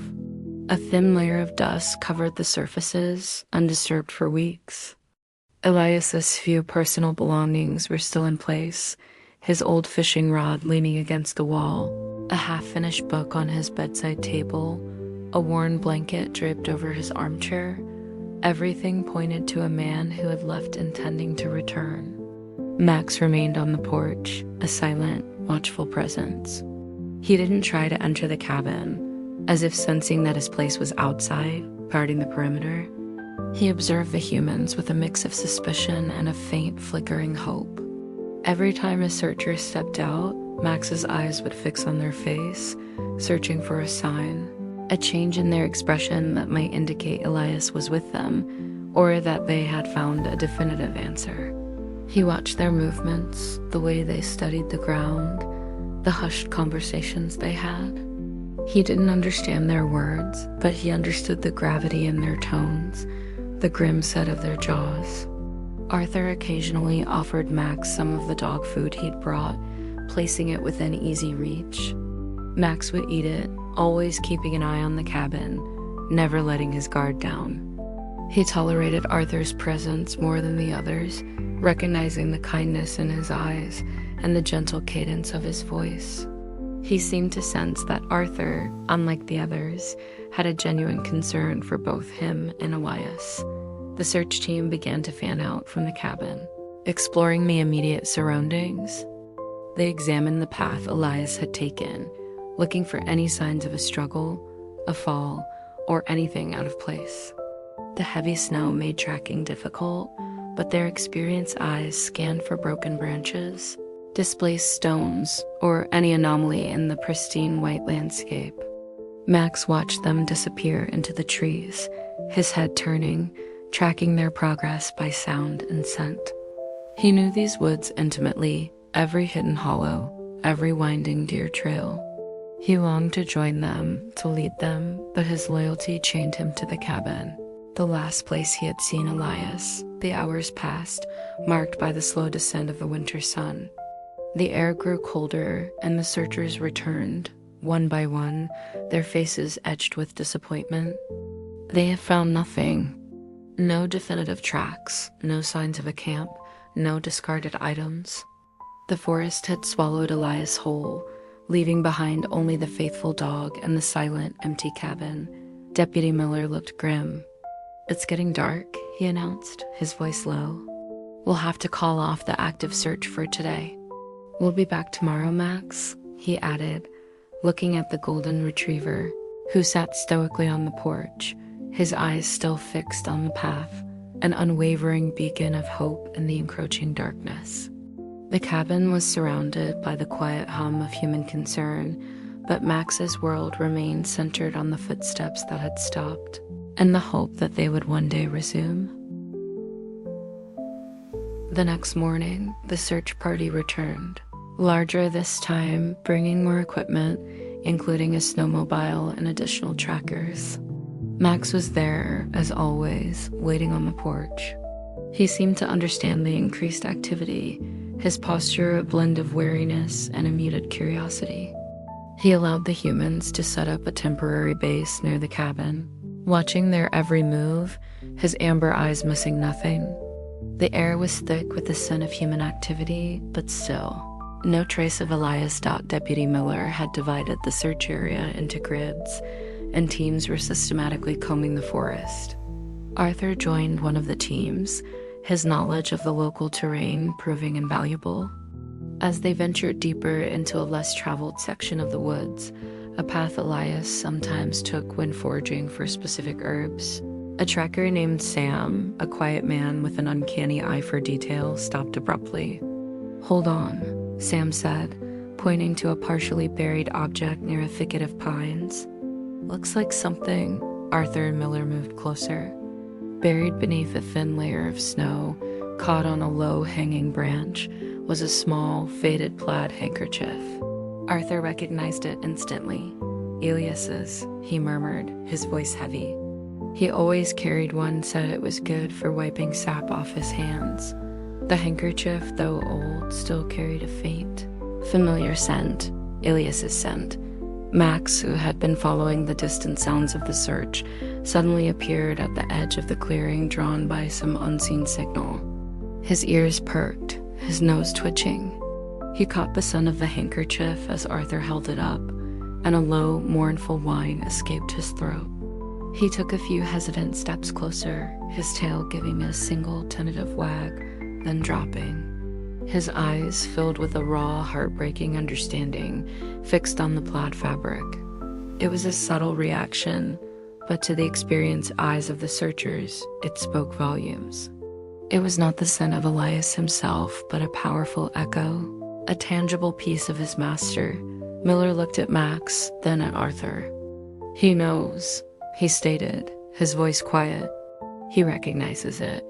A thin layer of dust covered the surfaces, undisturbed for weeks. Elias's few personal belongings were still in place, his old fishing rod leaning against the wall, a half-finished book on his bedside table, a worn blanket draped over his armchair. Everything pointed to a man who had left intending to return. Max remained on the porch, a silent, watchful presence. He didn't try to enter the cabin, as if sensing that his place was outside, guarding the perimeter. He observed the humans with a mix of suspicion and a faint, flickering hope. Every time a searcher stepped out, Max's eyes would fix on their face, searching for a sign, a change in their expression that might indicate Elias was with them, or that they had found a definitive answer. He watched their movements, the way they studied the ground, the hushed conversations they had. He didn't understand their words, but he understood the gravity in their tones, the grim set of their jaws. Arthur occasionally offered Max some of the dog food he'd brought, placing it within easy reach. Max would eat it, always keeping an eye on the cabin, never letting his guard down. He tolerated Arthur's presence more than the others, recognizing the kindness in his eyes and the gentle cadence of his voice. He seemed to sense that Arthur, unlike the others, had a genuine concern for both him and Elias. The search team began to fan out from the cabin, exploring the immediate surroundings. They examined the path Elias had taken, looking for any signs of a struggle, a fall, or anything out of place. The heavy snow made tracking difficult, but their experienced eyes scanned for broken branches, displaced stones, or any anomaly in the pristine white landscape. Max watched them disappear into the trees, his head turning, tracking their progress by sound and scent. He knew these woods intimately, every hidden hollow, every winding deer trail. He longed to join them, to lead them, but his loyalty chained him to the cabin, the last place he had seen Elias. The hours passed, marked by the slow descent of the winter sun. The air grew colder, and the searchers returned, one by one, their faces etched with disappointment. They had found nothing. No definitive tracks, no signs of a camp, no discarded items. The forest had swallowed Elias whole, leaving behind only the faithful dog and the silent, empty cabin. Deputy Miller looked grim. "It's getting dark," he announced, his voice low. "We'll have to call off the active search for today. We'll be back tomorrow, Max," he added, looking at the golden retriever, who sat stoically on the porch, his eyes still fixed on the path, an unwavering beacon of hope in the encroaching darkness. The cabin was surrounded by the quiet hum of human concern, but Max's world remained centered on the footsteps that had stopped, and the hope that they would one day resume. The next morning, the search party returned, larger this time, bringing more equipment, including a snowmobile and additional trackers. Max was there, as always, waiting on the porch. He seemed to understand the increased activity, his posture a blend of wariness and a muted curiosity. He allowed the humans to set up a temporary base near the cabin, watching their every move, his amber eyes missing nothing. The air was thick with the scent of human activity, but still, no trace of Elias. Deputy Miller had divided the search area into grids, and teams were systematically combing the forest. Arthur joined one of the teams, his knowledge of the local terrain proving invaluable. As they ventured deeper into a less traveled section of the woods, a path Elias sometimes took when foraging for specific herbs, a tracker named Sam, a quiet man with an uncanny eye for detail, stopped abruptly. "Hold on," Sam said, pointing to a partially buried object near a thicket of pines. "Looks like something Arthur and Miller moved closer. Buried beneath a thin layer of snow, caught on a low-hanging branch, was a small, faded plaid handkerchief. Arthur recognized it instantly. Elias's, he murmured, his voice heavy. He always carried one, said it was good for wiping sap off his hands. The handkerchief, though old, still carried a faint, familiar scent, Elias's scent. Max, who had been following the distant sounds of the search, suddenly appeared at the edge of the clearing, drawn by some unseen signal. His ears perked, his nose twitching. He caught the scent of the handkerchief as Arthur held it up, and a low, mournful whine escaped his throat. He took a few hesitant steps closer, his tail giving a single tentative wag, then dropping. His eyes, filled with a raw, heartbreaking understanding, fixed on the plaid fabric. It was a subtle reaction, but to the experienced eyes of the searchers, it spoke volumes. It was not the scent of Elias himself, but a powerful echo, a tangible piece of his master. Miller looked at Max, then at Arthur. "He knows," he stated, his voice quiet. "He recognizes it."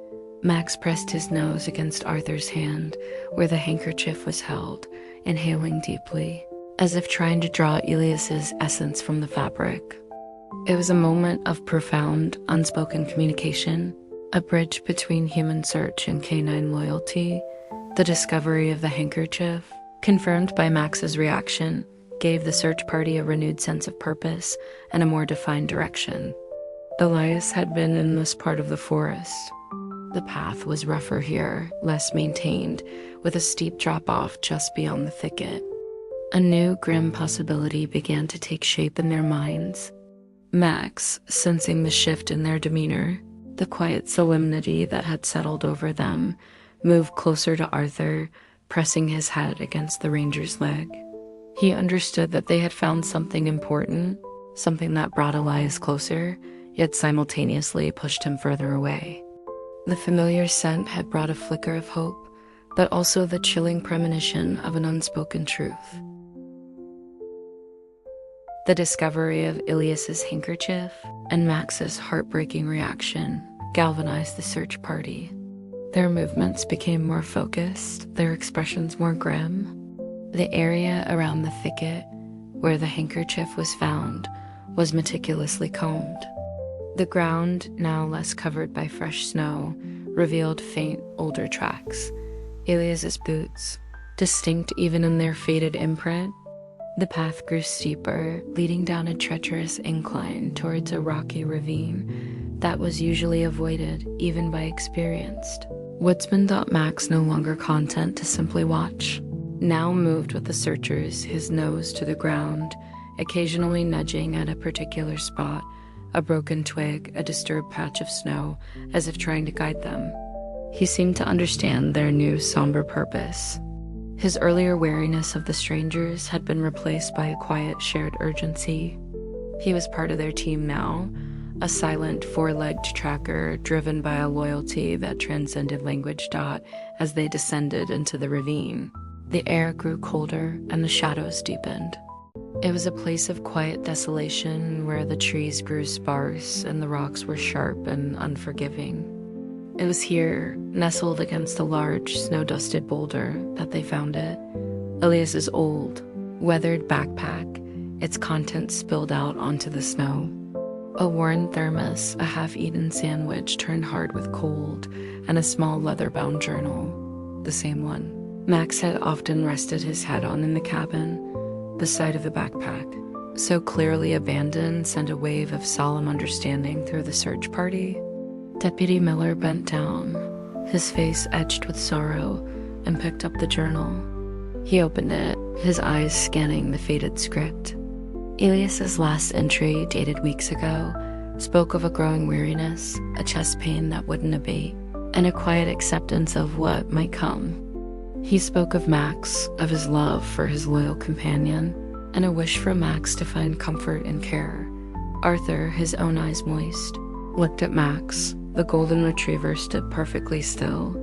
Max pressed his nose against Arthur's hand, where the handkerchief was held, inhaling deeply, as if trying to draw Elias's essence from the fabric. It was a moment of profound, unspoken communication, a bridge between human search and canine loyalty. The discovery of the handkerchief, confirmed by Max's reaction, gave the search party a renewed sense of purpose and a more defined direction. Elias had been in this part of the forest. The path was rougher here, less maintained, with a steep drop-off just beyond the thicket. A new, grim possibility began to take shape in their minds. Max, sensing the shift in their demeanor, the quiet solemnity that had settled over them, moved closer to Arthur, pressing his head against the ranger's leg. He understood that they had found something important, something that brought Elias closer, yet simultaneously pushed him further away. The familiar scent had brought a flicker of hope, but also the chilling premonition of an unspoken truth. The discovery of Elias's handkerchief and Max's heartbreaking reaction galvanized the search party. Their movements became more focused, their expressions more grim. The area around the thicket, where the handkerchief was found, was meticulously combed. The ground, now less covered by fresh snow, revealed faint, older tracks. Elias's boots, distinct even in their faded imprint. The path grew steeper, leading down a treacherous incline towards a rocky ravine that was usually avoided even by experienced woodsmen. Max, no longer content to simply watch, now moved with the searchers, his nose to the ground, occasionally nudging at a particular spot, a broken twig, a disturbed patch of snow, as if trying to guide them. He seemed to understand their new somber purpose. His earlier wariness of the strangers had been replaced by a quiet, shared urgency. He was part of their team now, a silent, four-legged tracker driven by a loyalty that transcended language. As they descended into the ravine, the air grew colder and the shadows deepened. It was a place of quiet desolation where the trees grew sparse and the rocks were sharp and unforgiving. It was here, nestled against a large, snow-dusted boulder, that they found it. Elias's old, weathered backpack, its contents spilled out onto the snow. A worn thermos, a half-eaten sandwich turned hard with cold, and a small leather-bound journal, the same one Max had often rested his head on in the cabin. The sight of the backpack, so clearly abandoned, sent a wave of solemn understanding through the search party. Deputy Miller bent down, his face etched with sorrow, and picked up the journal. He opened it, his eyes scanning the faded script. Elias's last entry, dated weeks ago, spoke of a growing weariness, a chest pain that wouldn't abate, and a quiet acceptance of what might come. He spoke of Max, of his love for his loyal companion, and a wish for Max to find comfort and care. Arthur, his own eyes moist, looked at Max. The golden retriever stood perfectly still,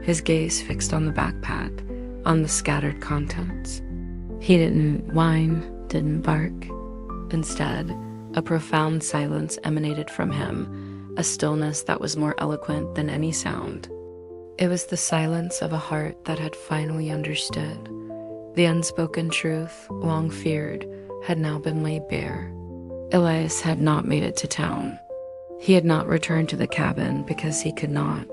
his gaze fixed on the backpack, on the scattered contents. He didn't whine, didn't bark. Instead, A profound silence emanated from him, a stillness that was more eloquent than any sound. It was the silence of a heart that had finally understood. The unspoken truth, long feared, had now been laid bare. Elias had not made it to town. He had not returned to the cabin because he could not.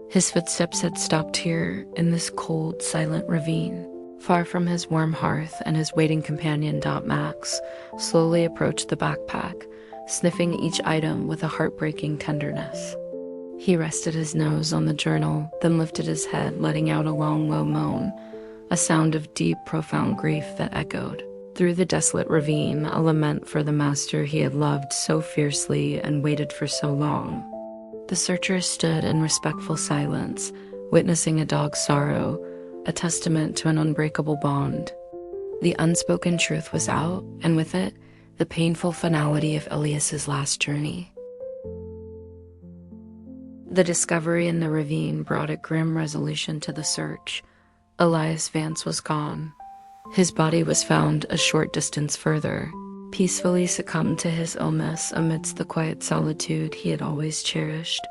His footsteps had stopped here in this cold, silent ravine. Far from his warm hearth and his waiting companion, Max slowly approached the backpack, sniffing each item with a heartbreaking tenderness. He rested his nose on the journal, then lifted his head, letting out a long, low moan, a sound of deep, profound grief that echoed through the desolate ravine, a lament for the master he had loved so fiercely and waited for so long. The searchers stood in respectful silence, witnessing a dog's sorrow, a testament to an unbreakable bond. The unspoken truth was out, and with it, the painful finality of Elias's last journey. The discovery in the ravine brought a grim resolution to the search. Elias Vance was gone. His body was found a short distance further, peacefully succumbed to his illness amidst the quiet solitude he had always cherished,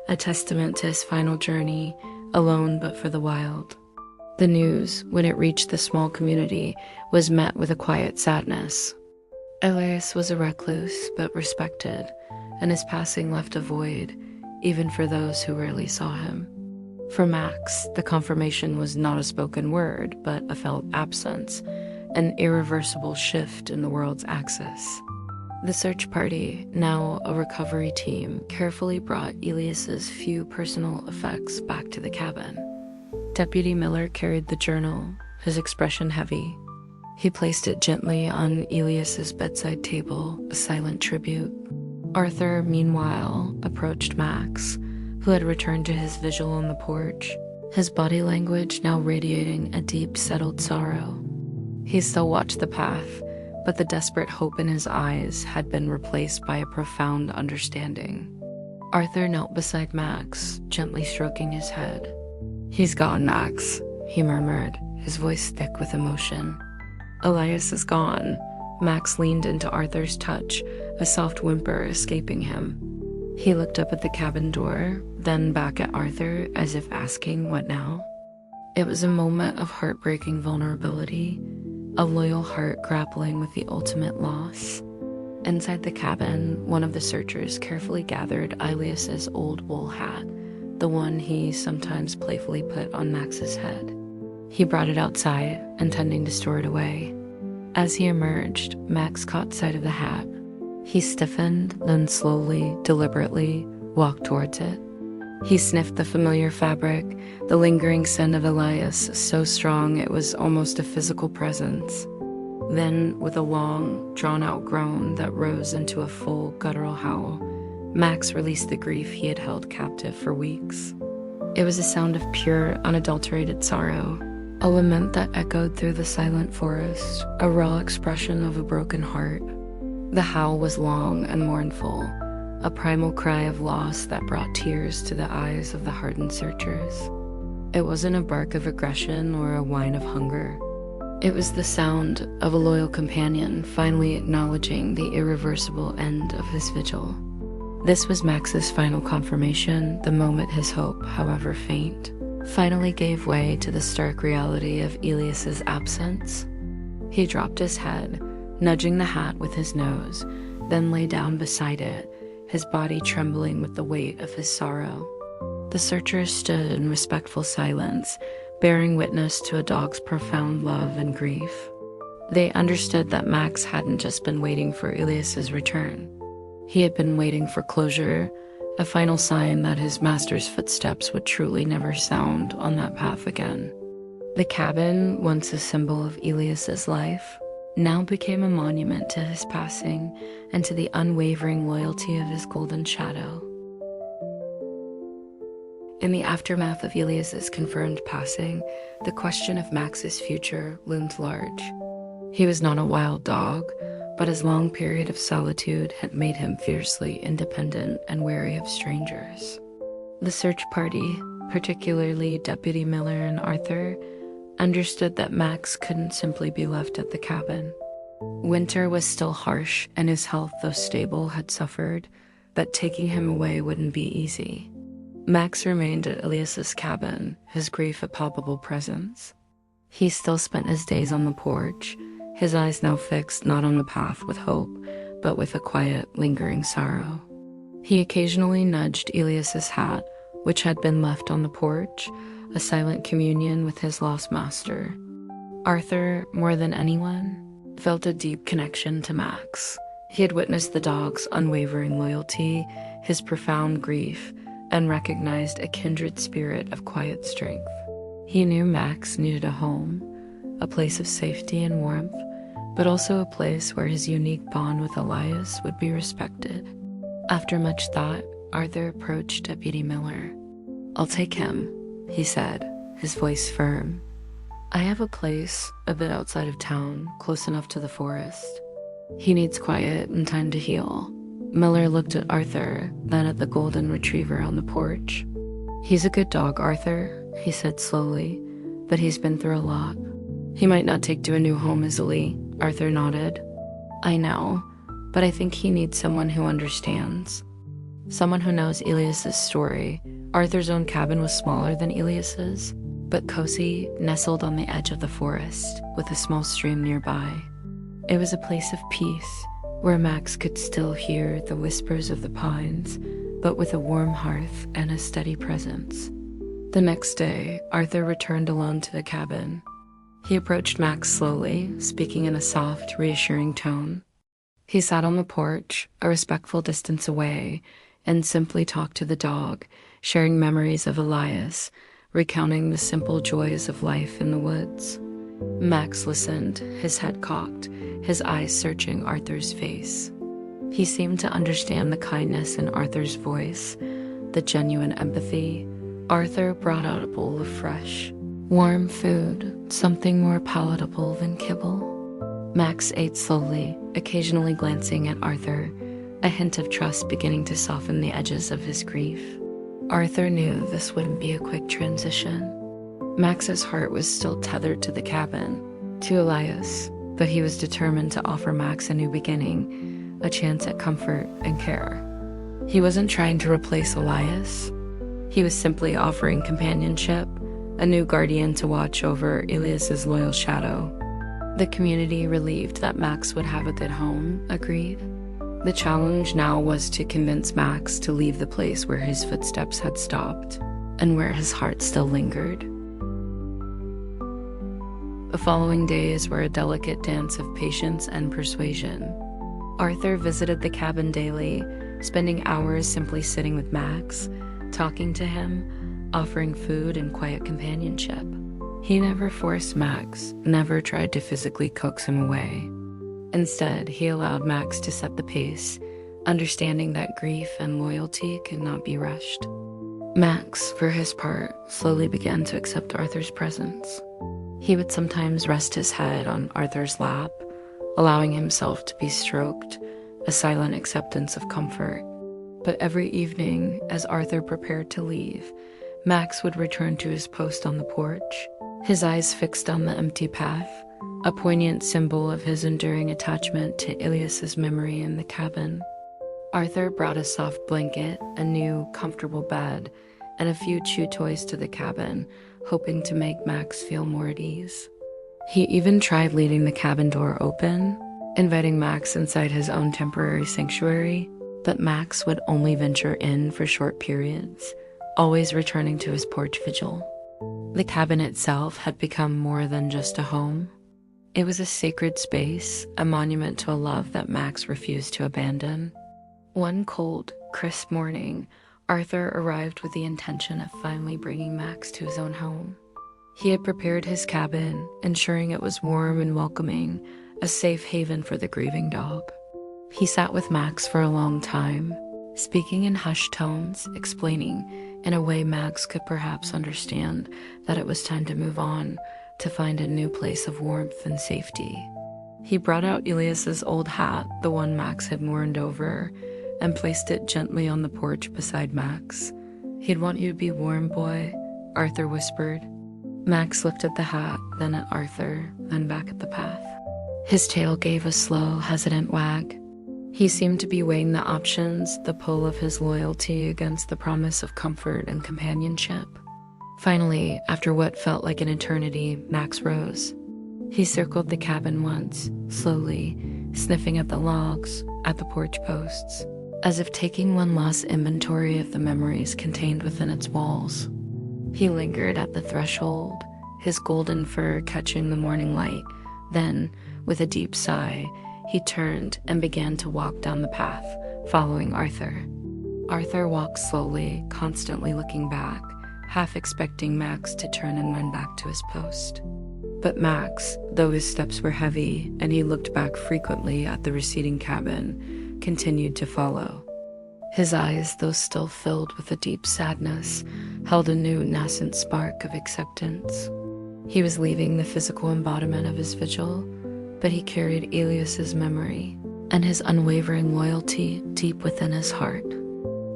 a testament to his final journey, alone but for the wild. The news, when it reached the small community, was met with a quiet sadness. Elias was a recluse but respected, and his passing left a void, even for those who rarely saw him. For Max, the confirmation was not a spoken word, but a felt absence, an irreversible shift in the world's axis. The search party, now a recovery team, carefully brought Elias's few personal effects back to the cabin. Deputy Miller carried the journal, his expression heavy. He placed it gently on Elias's bedside table, a silent tribute. Arthur, meanwhile, approached Max, who had returned to his vigil on the porch, his body language now radiating a deep, settled sorrow. He still watched the path, but the desperate hope in his eyes had been replaced by a profound understanding. Arthur knelt beside Max, gently stroking his head. "He's gone, Max," he murmured, his voice thick with emotion. "Elias is gone." Max leaned into Arthur's touch, a soft whimper escaping him. He looked up at the cabin door, then back at Arthur, as if asking, "What now?" It was a moment of heartbreaking vulnerability, a loyal heart grappling with the ultimate loss. Inside the cabin, one of the searchers carefully gathered Elias's old wool hat, the one he sometimes playfully put on Max's head. He brought it outside, intending to store it away. As he emerged, Max caught sight of the hat. He stiffened, then slowly, deliberately, walked towards it. He sniffed the familiar fabric, the lingering scent of Elias, so strong it was almost a physical presence. Then, with a long, drawn-out groan that rose into a full, guttural howl, Max released the grief he had held captive for weeks. It was a sound of pure, unadulterated sorrow, a lament that echoed through the silent forest, a raw expression of a broken heart. The howl was long and mournful, a primal cry of loss that brought tears to the eyes of the hardened searchers. It wasn't a bark of aggression or a whine of hunger. It was the sound of a loyal companion finally acknowledging the irreversible end of his vigil. This was Max's final confirmation, the moment his hope, however faint, finally gave way to the stark reality of Elias's absence. He dropped his head, nudging the hat with his nose, then lay down beside it, his body trembling with the weight of his sorrow. The searchers stood in respectful silence, bearing witness to a dog's profound love and grief. They understood that Max hadn't just been waiting for Elias's return. He had been waiting for closure, a final sign that his master's footsteps would truly never sound on that path again. The cabin, once a symbol of Elias's life, now became a monument to his passing and to the unwavering loyalty of his golden shadow. In the aftermath of Elias's confirmed passing, the question of Max's future loomed large. He was not a wild dog, but his long period of solitude had made him fiercely independent and wary of strangers. The search party, particularly Deputy Miller and Arthur, understood that Max couldn't simply be left at the cabin. Winter was still harsh, and his health, though stable, had suffered, but taking him away wouldn't be easy. Max remained at Ilias's cabin, his grief a palpable presence. He still spent his days on the porch, his eyes now fixed not on the path with hope, but with a quiet, lingering sorrow. He occasionally nudged Ilias's hat, which had been left on the porch, a silent communion with his lost master. Arthur, more than anyone, felt a deep connection to Max. He had witnessed the dog's unwavering loyalty, his profound grief, and recognized a kindred spirit of quiet strength. He knew Max needed a home, a place of safety and warmth, but also a place where his unique bond with Elias would be respected. After much thought, Arthur approached Deputy Miller. "I'll take him," he said, his voice firm. "I have a place a bit outside of town, close enough to the forest. He needs quiet and time to heal." Miller looked at Arthur, then at the golden retriever on the porch. "He's a good dog, Arthur," he said slowly, "but he's been through a lot. He might not take to a new home easily." Arthur nodded. "I know, but I think he needs someone who understands. Someone who knows Ilias's story." Arthur's own cabin was smaller than Ilias's, but cozy, nestled on the edge of the forest, with a small stream nearby. It was a place of peace, where Max could still hear the whispers of the pines, but with a warm hearth and a steady presence. The next day, Arthur returned alone to the cabin. He approached Max slowly, speaking in a soft, reassuring tone. He sat on the porch, a respectful distance away, and simply talked to the dog, sharing memories of Elias, recounting the simple joys of life in the woods. Max listened, his head cocked, his eyes searching Arthur's face. He seemed to understand the kindness in Arthur's voice, the genuine empathy. Arthur brought out a bowl of fresh, warm food, something more palatable than kibble. Max ate slowly, occasionally glancing at Arthur, a hint of trust beginning to soften the edges of his grief. Arthur knew this wouldn't be a quick transition. Max's heart was still tethered to the cabin, to Elias, but he was determined to offer Max a new beginning, a chance at comfort and care. He wasn't trying to replace Elias. He was simply offering companionship, a new guardian to watch over Ilias's loyal shadow. The community, relieved that Max would have a good home, agreed. The challenge now was to convince Max to leave the place where his footsteps had stopped, and where his heart still lingered. The following days were a delicate dance of patience and persuasion. Arthur visited the cabin daily, spending hours simply sitting with Max, talking to him, offering food and quiet companionship. He never forced Max, never tried to physically coax him away. Instead, he allowed Max to set the pace, understanding that grief and loyalty could not be rushed. Max, for his part, slowly began to accept Arthur's presence. He would sometimes rest his head on Arthur's lap, allowing himself to be stroked, a silent acceptance of comfort. But every evening, as Arthur prepared to leave, Max would return to his post on the porch, his eyes fixed on the empty path, a poignant symbol of his enduring attachment to Ilias's memory in the cabin. Arthur brought a soft blanket, a new, comfortable bed, and a few chew toys to the cabin, hoping to make Max feel more at ease. He even tried leaving the cabin door open, inviting Max inside his own temporary sanctuary, but Max would only venture in for short periods, always returning to his porch vigil. The cabin itself had become more than just a home. It was a sacred space, a monument to a love that Max refused to abandon. One cold, crisp morning, Arthur arrived with the intention of finally bringing Max to his own home. He had prepared his cabin, ensuring it was warm and welcoming, a safe haven for the grieving dog. He sat with Max for a long time, speaking in hushed tones, explaining, in a way Max could perhaps understand, that it was time to move on, to find a new place of warmth and safety. He brought out Ilias's old hat, the one Max had mourned over, and placed it gently on the porch beside Max. "He'd want you to be warm, boy," Arthur whispered. Max looked at the hat, then at Arthur, then back at the path. His tail gave a slow, hesitant wag. He seemed to be weighing the options, the pull of his loyalty against the promise of comfort and companionship. Finally, after what felt like an eternity, Max rose. He circled the cabin once, slowly, sniffing at the logs, at the porch posts, as if taking one last inventory of the memories contained within its walls. He lingered at the threshold, his golden fur catching the morning light. Then, with a deep sigh, he turned and began to walk down the path, following Arthur. Arthur walked slowly, constantly looking back, half expecting Max to turn and run back to his post. But Max, though his steps were heavy and he looked back frequently at the receding cabin, continued to follow. His eyes, though still filled with a deep sadness, held a new nascent spark of acceptance. He was leaving the physical embodiment of his vigil, but he carried Elias's memory and his unwavering loyalty deep within his heart.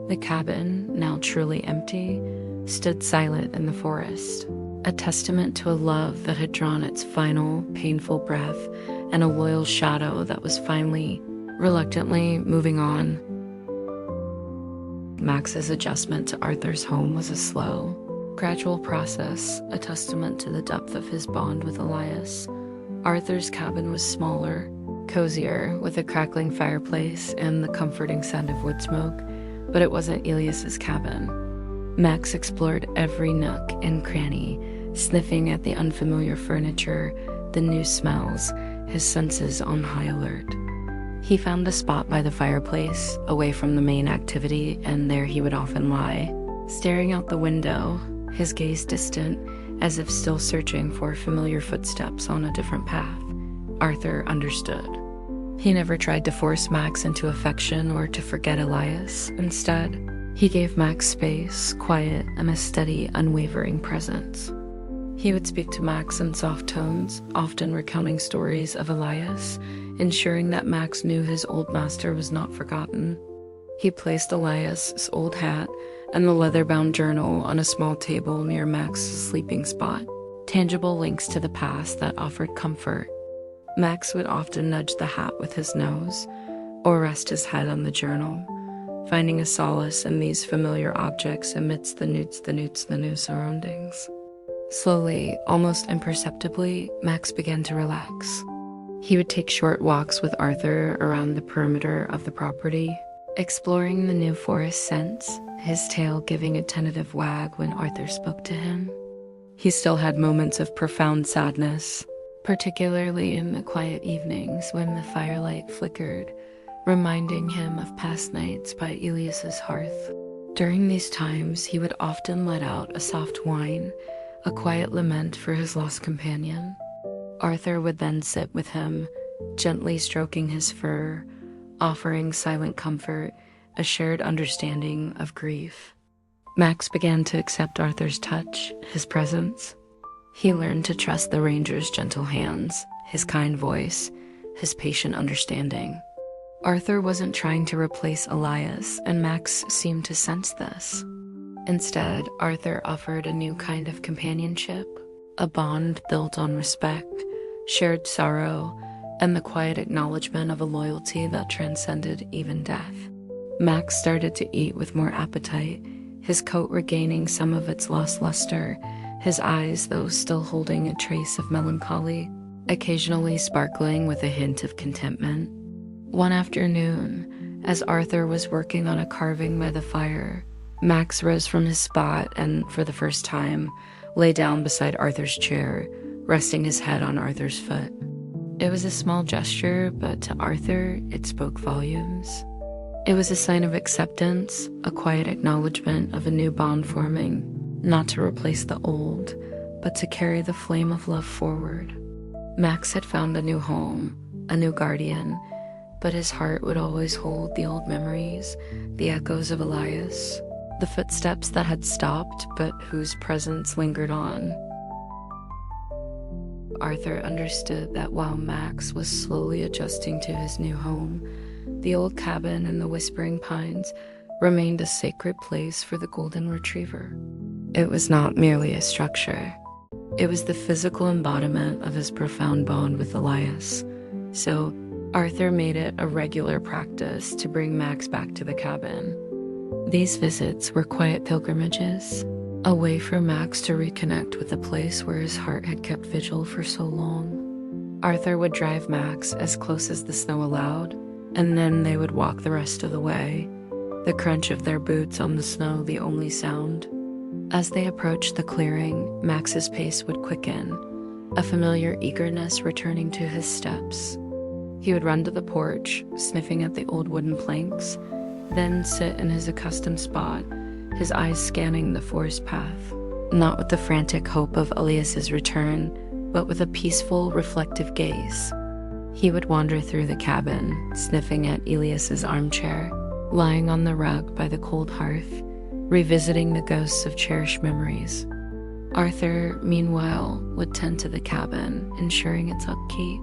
The cabin, now truly empty, stood silent in the forest, a testament to a love that had drawn its final, painful breath and a loyal shadow that was finally, reluctantly moving on. Max's adjustment to Arthur's home was a slow, gradual process, a testament to the depth of his bond with Elias. Arthur's cabin was smaller, cozier, with a crackling fireplace and the comforting scent of wood smoke, but it wasn't Elias's cabin. Max explored every nook and cranny, sniffing at the unfamiliar furniture, the new smells, his senses on high alert. He found a spot by the fireplace, away from the main activity, and there he would often lie, staring out the window, his gaze distant, as if still searching for familiar footsteps on a different path. Arthur understood. He never tried to force Max into affection or to forget Elias. Instead, he gave Max space, quiet, and a steady, unwavering presence. He would speak to Max in soft tones, often recounting stories of Elias, ensuring that Max knew his old master was not forgotten. He placed Elias's old hat and the leather-bound journal on a small table near Max's sleeping spot, tangible links to the past that offered comfort. Max would often nudge the hat with his nose, or rest his head on the journal, finding a solace in these familiar objects amidst the new surroundings. Slowly, almost imperceptibly, Max began to relax. He would take short walks with Arthur around the perimeter of the property, exploring the new forest scents, his tail giving a tentative wag when Arthur spoke to him. He still had moments of profound sadness, particularly in the quiet evenings when the firelight flickered, reminding him of past nights by Elias's hearth. During these times, he would often let out a soft whine, a quiet lament for his lost companion. Arthur would then sit with him, gently stroking his fur, offering silent comfort, a shared understanding of grief. Max began to accept Arthur's touch, his presence. He learned to trust the ranger's gentle hands, his kind voice, his patient understanding. Arthur wasn't trying to replace Elias, and Max seemed to sense this. Instead, Arthur offered a new kind of companionship, a bond built on respect, shared sorrow, and the quiet acknowledgement of a loyalty that transcended even death. Max started to eat with more appetite, his coat regaining some of its lost luster, his eyes, though still holding a trace of melancholy, occasionally sparkling with a hint of contentment. One afternoon, as Arthur was working on a carving by the fire, Max rose from his spot and, for the first time, lay down beside Arthur's chair, resting his head on Arthur's foot. It was a small gesture, but to Arthur, it spoke volumes. It was a sign of acceptance, a quiet acknowledgement of a new bond forming, not to replace the old, but to carry the flame of love forward. Max had found a new home, a new guardian, but his heart would always hold the old memories, the echoes of Elias, the footsteps that had stopped but whose presence lingered on. Arthur understood that while Max was slowly adjusting to his new home, the old cabin in the whispering pines remained a sacred place for the golden retriever. It was not merely a structure. It was the physical embodiment of his profound bond with Elias, so Arthur made it a regular practice to bring Max back to the cabin. These visits were quiet pilgrimages, a way for Max to reconnect with the place where his heart had kept vigil for so long. Arthur would drive Max as close as the snow allowed, and then they would walk the rest of the way, the crunch of their boots on the snow the only sound. As they approached the clearing, Max's pace would quicken, a familiar eagerness returning to his steps. He would run to the porch, sniffing at the old wooden planks, then sit in his accustomed spot, his eyes scanning the forest path, not with the frantic hope of Elias's return, but with a peaceful, reflective gaze. He would wander through the cabin, sniffing at Elias's armchair, lying on the rug by the cold hearth, revisiting the ghosts of cherished memories. Arthur, meanwhile, would tend to the cabin, ensuring its upkeep.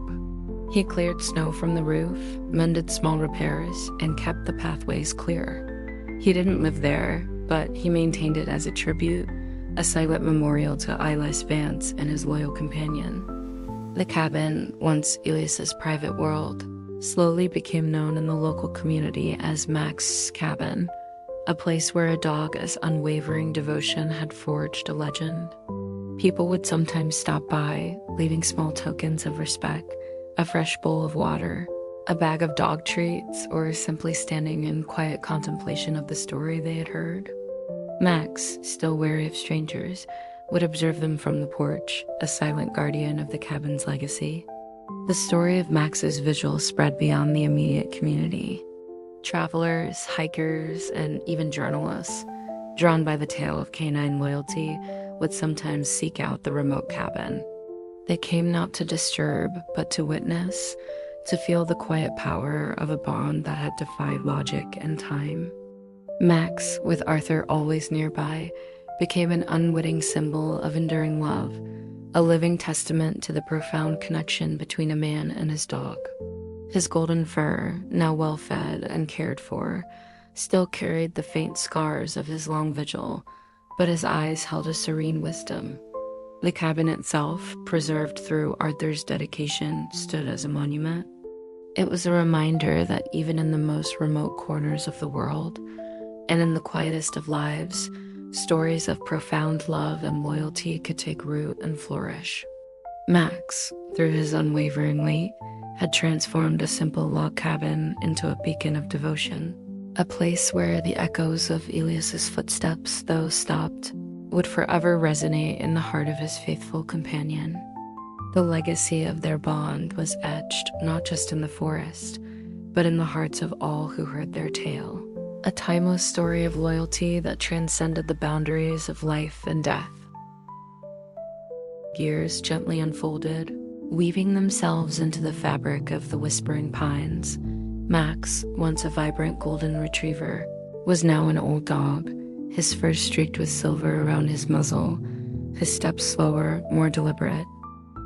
He cleared snow from the roof, mended small repairs, and kept the pathways clear. He didn't live there, but he maintained it as a tribute, a silent memorial to Elias Vance and his loyal companion. The cabin, once Elias's private world, slowly became known in the local community as Max's Cabin, a place where a dog as unwavering devotion had forged a legend. People would sometimes stop by, leaving small tokens of respect, a fresh bowl of water, a bag of dog treats, or simply standing in quiet contemplation of the story they had heard. Max, still wary of strangers, would observe them from the porch, a silent guardian of the cabin's legacy. The story of Max's vigil spread beyond the immediate community. Travelers, hikers, and even journalists, drawn by the tale of canine loyalty, would sometimes seek out the remote cabin. They came not to disturb, but to witness, to feel the quiet power of a bond that had defied logic and time. Max, with Arthur always nearby, became an unwitting symbol of enduring love, a living testament to the profound connection between a man and his dog. His golden fur, now well-fed and cared for, still carried the faint scars of his long vigil, but his eyes held a serene wisdom. The cabin itself, preserved through Arthur's dedication, stood as a monument. It was a reminder that even in the most remote corners of the world, and in the quietest of lives, stories of profound love and loyalty could take root and flourish. Max, through his unwavering weight, had transformed a simple log cabin into a beacon of devotion, a place where the echoes of Elias's footsteps, though stopped, would forever resonate in the heart of his faithful companion. The legacy of their bond was etched not just in the forest, but in the hearts of all who heard their tale, a timeless story of loyalty that transcended the boundaries of life and death. Years gently unfolded, weaving themselves into the fabric of the whispering pines. Max, once a vibrant golden retriever, was now an old dog, his fur streaked with silver around his muzzle, his steps slower, more deliberate.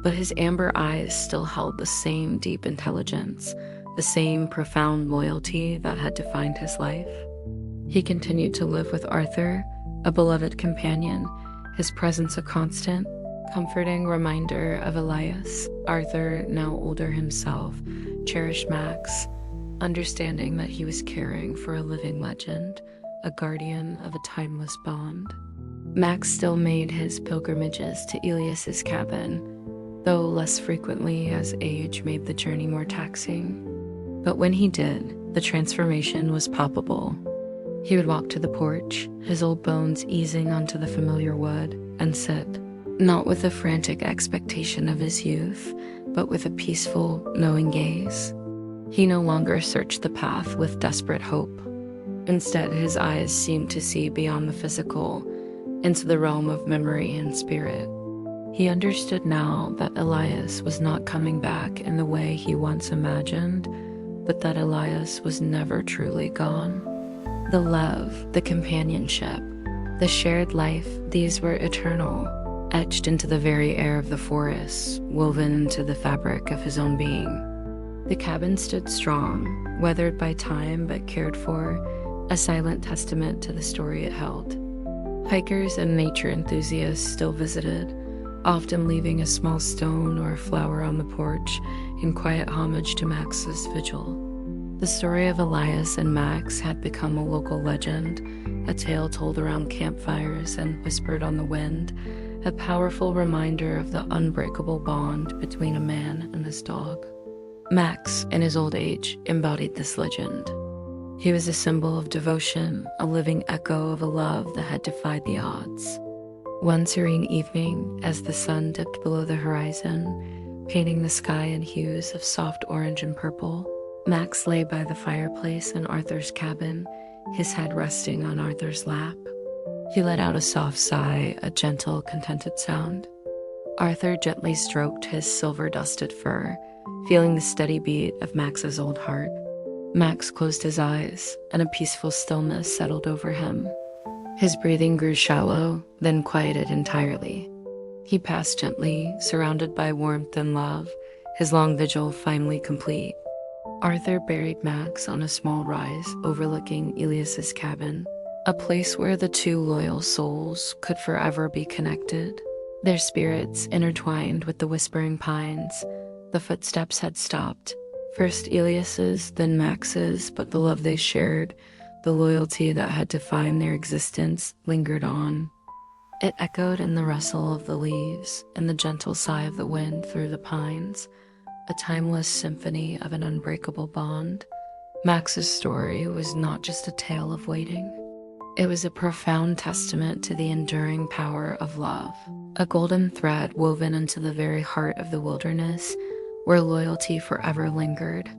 But his amber eyes still held the same deep intelligence, the same profound loyalty that had defined his life. He continued to live with Arthur, a beloved companion, his presence a constant, comforting reminder of Elias. Arthur, now older himself, cherished Max, understanding that he was caring for a living legend, a guardian of a timeless bond. Max still made his pilgrimages to Elias's cabin, though less frequently as age made the journey more taxing. But when he did, the transformation was palpable. He would walk to the porch, his old bones easing onto the familiar wood, and sit, not with the frantic expectation of his youth, but with a peaceful, knowing gaze. He no longer searched the path with desperate hope. Instead, his eyes seemed to see beyond the physical, into the realm of memory and spirit. He understood now that Elias was not coming back in the way he once imagined, but that Elias was never truly gone. The love, the companionship, the shared life, these were eternal, etched into the very air of the forest, woven into the fabric of his own being. The cabin stood strong, weathered by time but cared for, a silent testament to the story it held. Hikers and nature enthusiasts still visited, often leaving a small stone or a flower on the porch in quiet homage to Max's vigil. The story of Elias and Max had become a local legend, a tale told around campfires and whispered on the wind, a powerful reminder of the unbreakable bond between a man and his dog. Max, in his old age, embodied this legend. He was a symbol of devotion, a living echo of a love that had defied the odds. One serene evening, as the sun dipped below the horizon, painting the sky in hues of soft orange and purple, Max lay by the fireplace in Arthur's cabin, his head resting on Arthur's lap. He let out a soft sigh, a gentle, contented sound. Arthur gently stroked his silver-dusted fur, feeling the steady beat of Max's old heart. Max closed his eyes, and a peaceful stillness settled over him. His breathing grew shallow, then quieted entirely. He passed gently, surrounded by warmth and love, his long vigil finally complete. Arthur buried Max on a small rise overlooking Elias's cabin, a place where the two loyal souls could forever be connected. Their spirits intertwined with the whispering pines. The footsteps had stopped, first Elias's, then Max's, but the love they shared, the loyalty that had defined their existence, lingered on. It echoed in the rustle of the leaves and the gentle sigh of the wind through the pines, a timeless symphony of an unbreakable bond. Max's story was not just a tale of waiting. It was a profound testament to the enduring power of love, a golden thread woven into the very heart of the wilderness, where loyalty forever lingered.